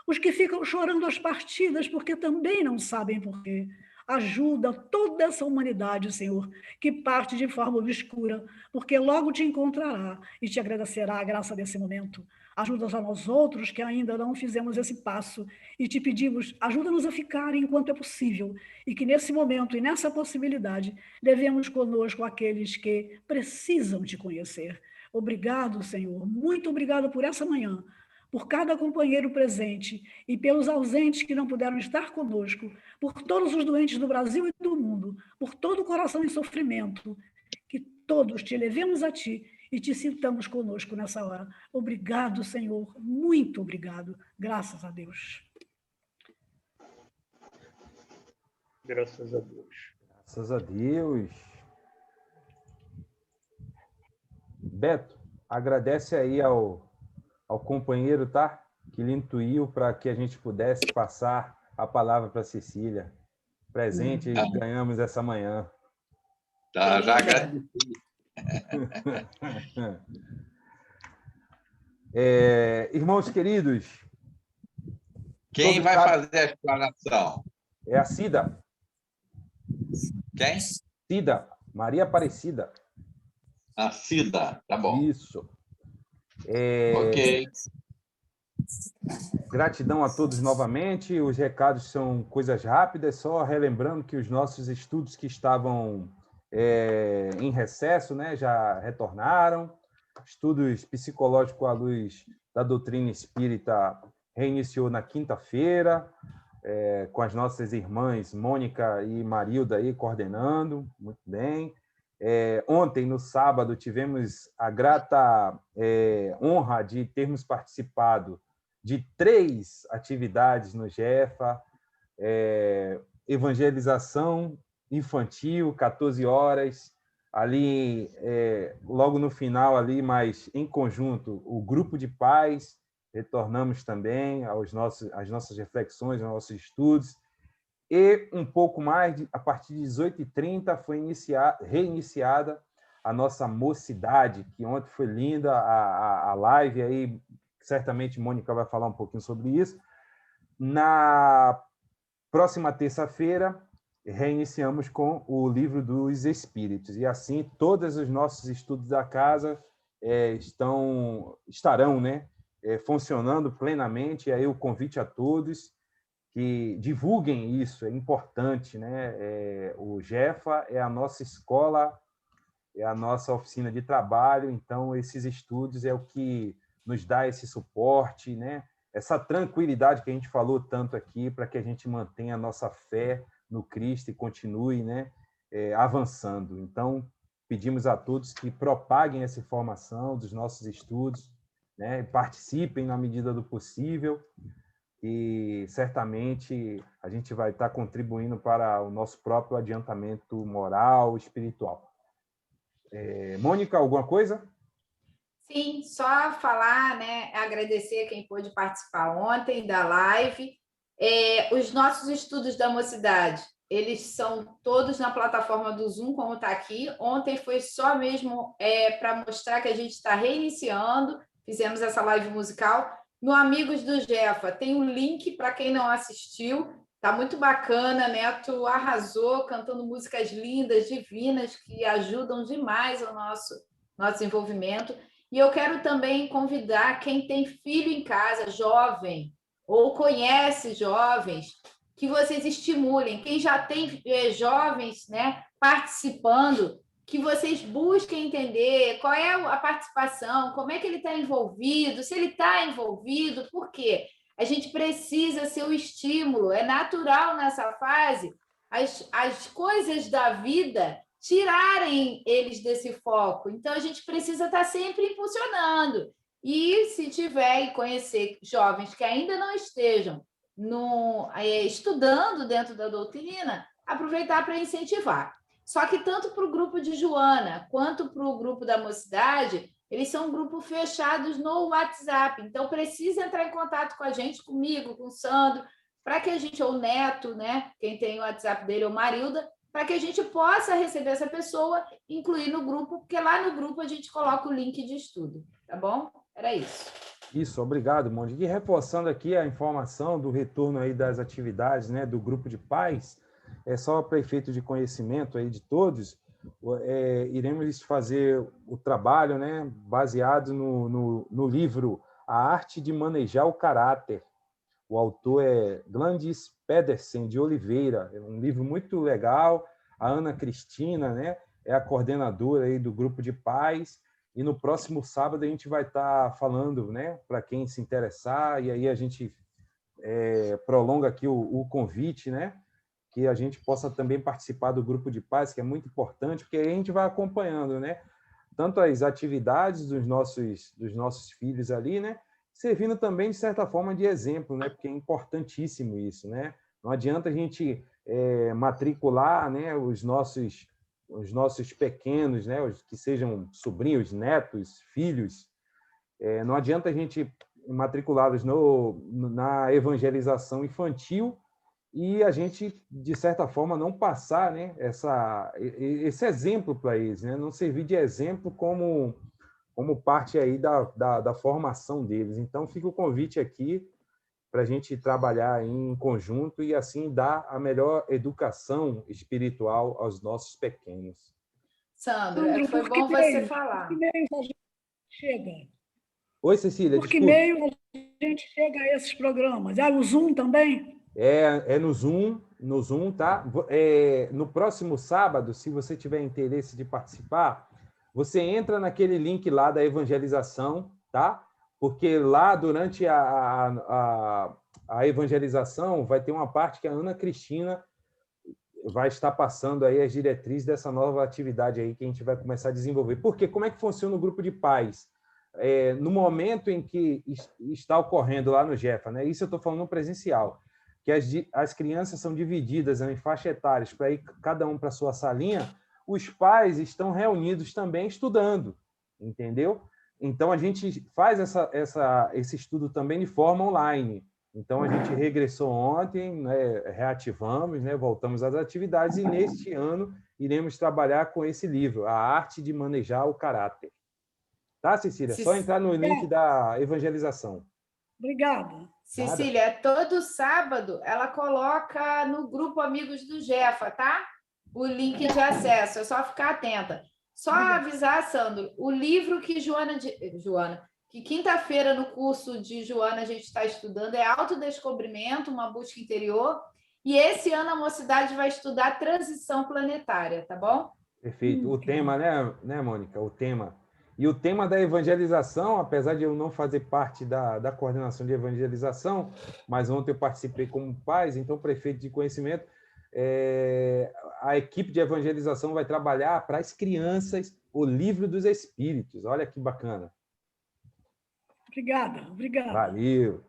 os que ficam chorando as partidas porque também não sabem por quê. Ajuda toda essa humanidade, Senhor, que parte de forma obscura, porque logo te encontrará e te agradecerá a graça desse momento. Ajuda-nos a nós outros que ainda não fizemos esse passo e te pedimos, ajuda-nos a ficar enquanto é possível e que nesse momento e nessa possibilidade devemos conosco aqueles que precisam te conhecer. Obrigado, Senhor. Muito obrigado por essa manhã, por cada companheiro presente e pelos ausentes que não puderam estar conosco, por todos os doentes do Brasil e do mundo, por todo o coração em sofrimento, que todos te levemos a ti e te sintamos conosco nessa hora. Obrigado, Senhor. Muito obrigado. Graças a Deus. Graças a Deus. Graças a Deus. Beto, agradece aí ao companheiro, tá? Que lhe intuiu para que a gente pudesse passar a palavra para Cecília. Presente ganhamos essa manhã. Tá, já agradeci. Irmãos queridos, Quem vai fazer a explanação? é a Cida. Quem? Cida, Maria Aparecida. A Cida, tá bom. Isso. Ok. Gratidão a todos novamente. Os recados são coisas rápidas, só relembrando que os nossos estudos que estavam em recesso, né, já retornaram. Estudos psicológicos à luz da doutrina espírita reiniciou na quinta-feira, com as nossas irmãs Mônica e Marilda aí coordenando, muito bem. Ontem, no sábado, tivemos a grata honra de termos participado de 3 atividades no GEFA, evangelização infantil, 14 horas, ali, logo no final, ali, mas em conjunto, o grupo de pais, retornamos também às nossas reflexões, aos nossos estudos, e um pouco mais, a partir de 18h30, foi reiniciada a nossa mocidade, que ontem foi linda, a live, aí certamente Mônica vai falar um pouquinho sobre isso. Na próxima terça-feira, reiniciamos com o Livro dos Espíritos, e assim todos os nossos estudos da casa estarão, né, funcionando plenamente, e aí o convite a todos que divulguem isso, é importante, né? O GEFA é a nossa escola, é a nossa oficina de trabalho, então esses estudos é o que nos dá esse suporte, né? Essa tranquilidade que a gente falou tanto aqui, para que a gente mantenha a nossa fé no Cristo e continue, né, avançando. Então, pedimos a todos que propaguem essa informação dos nossos estudos, né? Participem na medida do possível, e certamente a gente vai estar contribuindo para o nosso próprio adiantamento moral, espiritual. Mônica, alguma coisa? Sim, só falar, né, agradecer quem pôde participar ontem da live. Os nossos estudos da mocidade, eles são todos na plataforma do Zoom, como está aqui. Ontem foi só mesmo para mostrar que a gente está reiniciando, fizemos essa live musical. No Amigos do GEFA tem um link para quem não assistiu, tá muito bacana, Neto arrasou, cantando músicas lindas, divinas, que ajudam demais o nosso desenvolvimento. E eu quero também convidar quem tem filho em casa, jovem, ou conhece jovens, que vocês estimulem. Quem já tem jovens, né, participando, que vocês busquem entender qual é a participação, como é que ele está envolvido, se ele está envolvido, por quê? A gente precisa ser o estímulo, é natural nessa fase as coisas da vida tirarem eles desse foco. Então, a gente precisa estar sempre impulsionando. E se tiver e conhecer jovens que ainda não estejam estudando dentro da doutrina, aproveitar para incentivar. Só que tanto para o grupo de Joana quanto para o grupo da mocidade, eles são grupos fechados no WhatsApp. Então, precisa entrar em contato com a gente, comigo, com o Sandro, para que a gente, ou o Neto, né? Quem tem o WhatsApp dele, ou Marilda, para que a gente possa receber essa pessoa, incluir no grupo, porque lá no grupo a gente coloca o link de estudo, tá bom? Era isso. Isso, obrigado, Mônica. E reforçando aqui a informação do retorno aí das atividades, né, do grupo de pais, só para efeito de conhecimento aí de todos, iremos fazer o trabalho, né, baseado no livro A Arte de Manejar o Caráter. O autor é Glandis Pedersen de Oliveira, é um livro muito legal. A Ana Cristina, né, é a coordenadora aí do grupo de pais, E no próximo sábado a gente vai estar falando, né, para quem se interessar, e aí a gente prolonga aqui o convite, né, que a gente possa também participar do grupo de pais, que é muito importante, porque aí a gente vai acompanhando, né, tanto as atividades dos nossos filhos ali, né, servindo também, de certa forma, de exemplo, né, porque é importantíssimo isso, né? Não adianta a gente matricular, né, os nossos pequenos, né, os que sejam sobrinhos, netos, filhos, não adianta a gente matriculá-los na evangelização infantil e a gente, de certa forma, não passar, né, esse exemplo para eles, né, não servir de exemplo como parte aí da formação deles. Então, fica o convite aqui para a gente trabalhar em conjunto e, assim, dar a melhor educação espiritual aos nossos pequenos. Sandro, foi bom você falar. Por que meio a gente chega? Oi, Cecília, Por que desculpa. meio a gente chega a esses programas? O Zoom também? É no Zoom, tá? No próximo sábado, se você tiver interesse de participar, você entra naquele link lá da evangelização, tá? Porque lá, durante a evangelização, vai ter uma parte que a Ana Cristina vai estar passando aí as diretrizes dessa nova atividade aí que a gente vai começar a desenvolver. Porque como é que funciona o grupo de pais? No momento em que está ocorrendo lá no Jefa, né? Isso eu estou falando presencial, que as crianças são divididas em faixa etárias para ir cada um para a sua salinha, os pais estão reunidos também estudando, entendeu? Então, a gente faz esse estudo também de forma online. Então, a gente regressou ontem, né, reativamos, né, voltamos às atividades, e neste ano iremos trabalhar com esse livro, A Arte de Manejar o Caráter. Tá, Cecília? Só entrar no link da evangelização. Obrigada. Cecília, todo sábado ela coloca no grupo Amigos do Jefa, tá? O link de acesso, é só ficar atenta. Só avisar, Sandro, o livro que que quinta-feira no curso de Joana a gente está estudando é Autodescobrimento, uma busca interior, e esse ano a mocidade vai estudar transição planetária, tá bom? Perfeito. O tema, né, Mônica? O tema. E o tema da evangelização, apesar de eu não fazer parte da coordenação de evangelização, mas ontem eu participei como pais, então prefeito de conhecimento, a equipe de evangelização vai trabalhar para as crianças o Livro dos Espíritos. Olha que bacana. Obrigada. Valeu.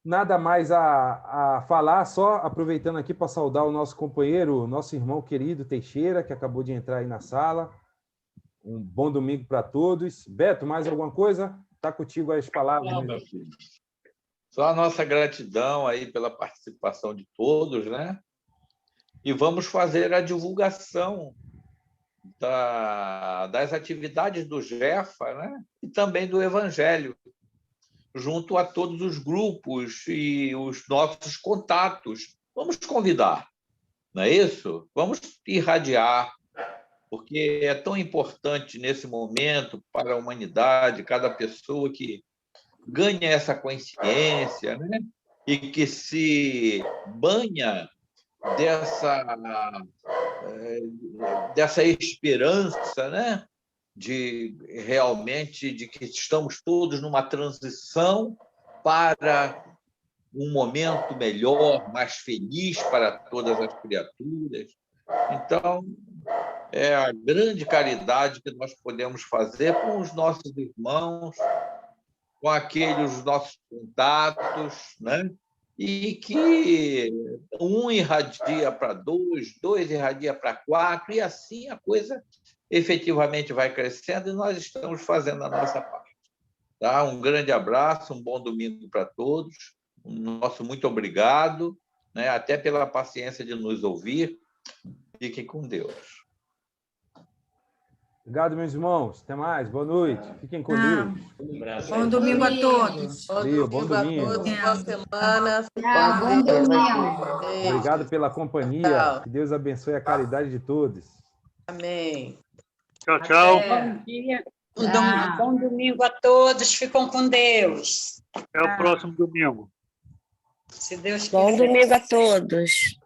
Nada mais a falar, só aproveitando aqui para saudar o nosso companheiro, nosso irmão querido Teixeira, que acabou de entrar aí na sala. Um bom domingo para todos. Beto, mais alguma coisa? Está contigo as palavras. Não, meu filho. Só a nossa gratidão aí pela participação de todos, né? E vamos fazer a divulgação das atividades do Jefa, né? E também do Evangelho, junto a todos os grupos e os nossos contatos. Vamos convidar, não é isso? Vamos irradiar, porque é tão importante nesse momento para a humanidade, cada pessoa que ganha essa consciência, né? E que se banha dessa esperança, né? De que estamos todos numa transição para um momento melhor, mais feliz para todas as criaturas. Então, é a grande caridade que nós podemos fazer com os nossos irmãos, com aqueles nossos contatos, né? E que um irradia para dois irradia para 4, e assim a coisa efetivamente vai crescendo, e nós estamos fazendo a nossa parte. Tá? Um grande abraço, um bom domingo para todos, nosso muito obrigado, né? Até pela paciência de nos ouvir. Fiquem com Deus. Obrigado, meus irmãos. Até mais. Boa noite. Fiquem com Deus. Bom domingo a todos. Bom domingo. A todos. Boa semana. Bom domingo. Obrigado pela companhia. Que Deus abençoe a caridade de todos. Amém. Tchau. Bom dia. Bom domingo a todos. Ficam com Deus. Até o próximo domingo. Se Deus quiser. Bom domingo a todos.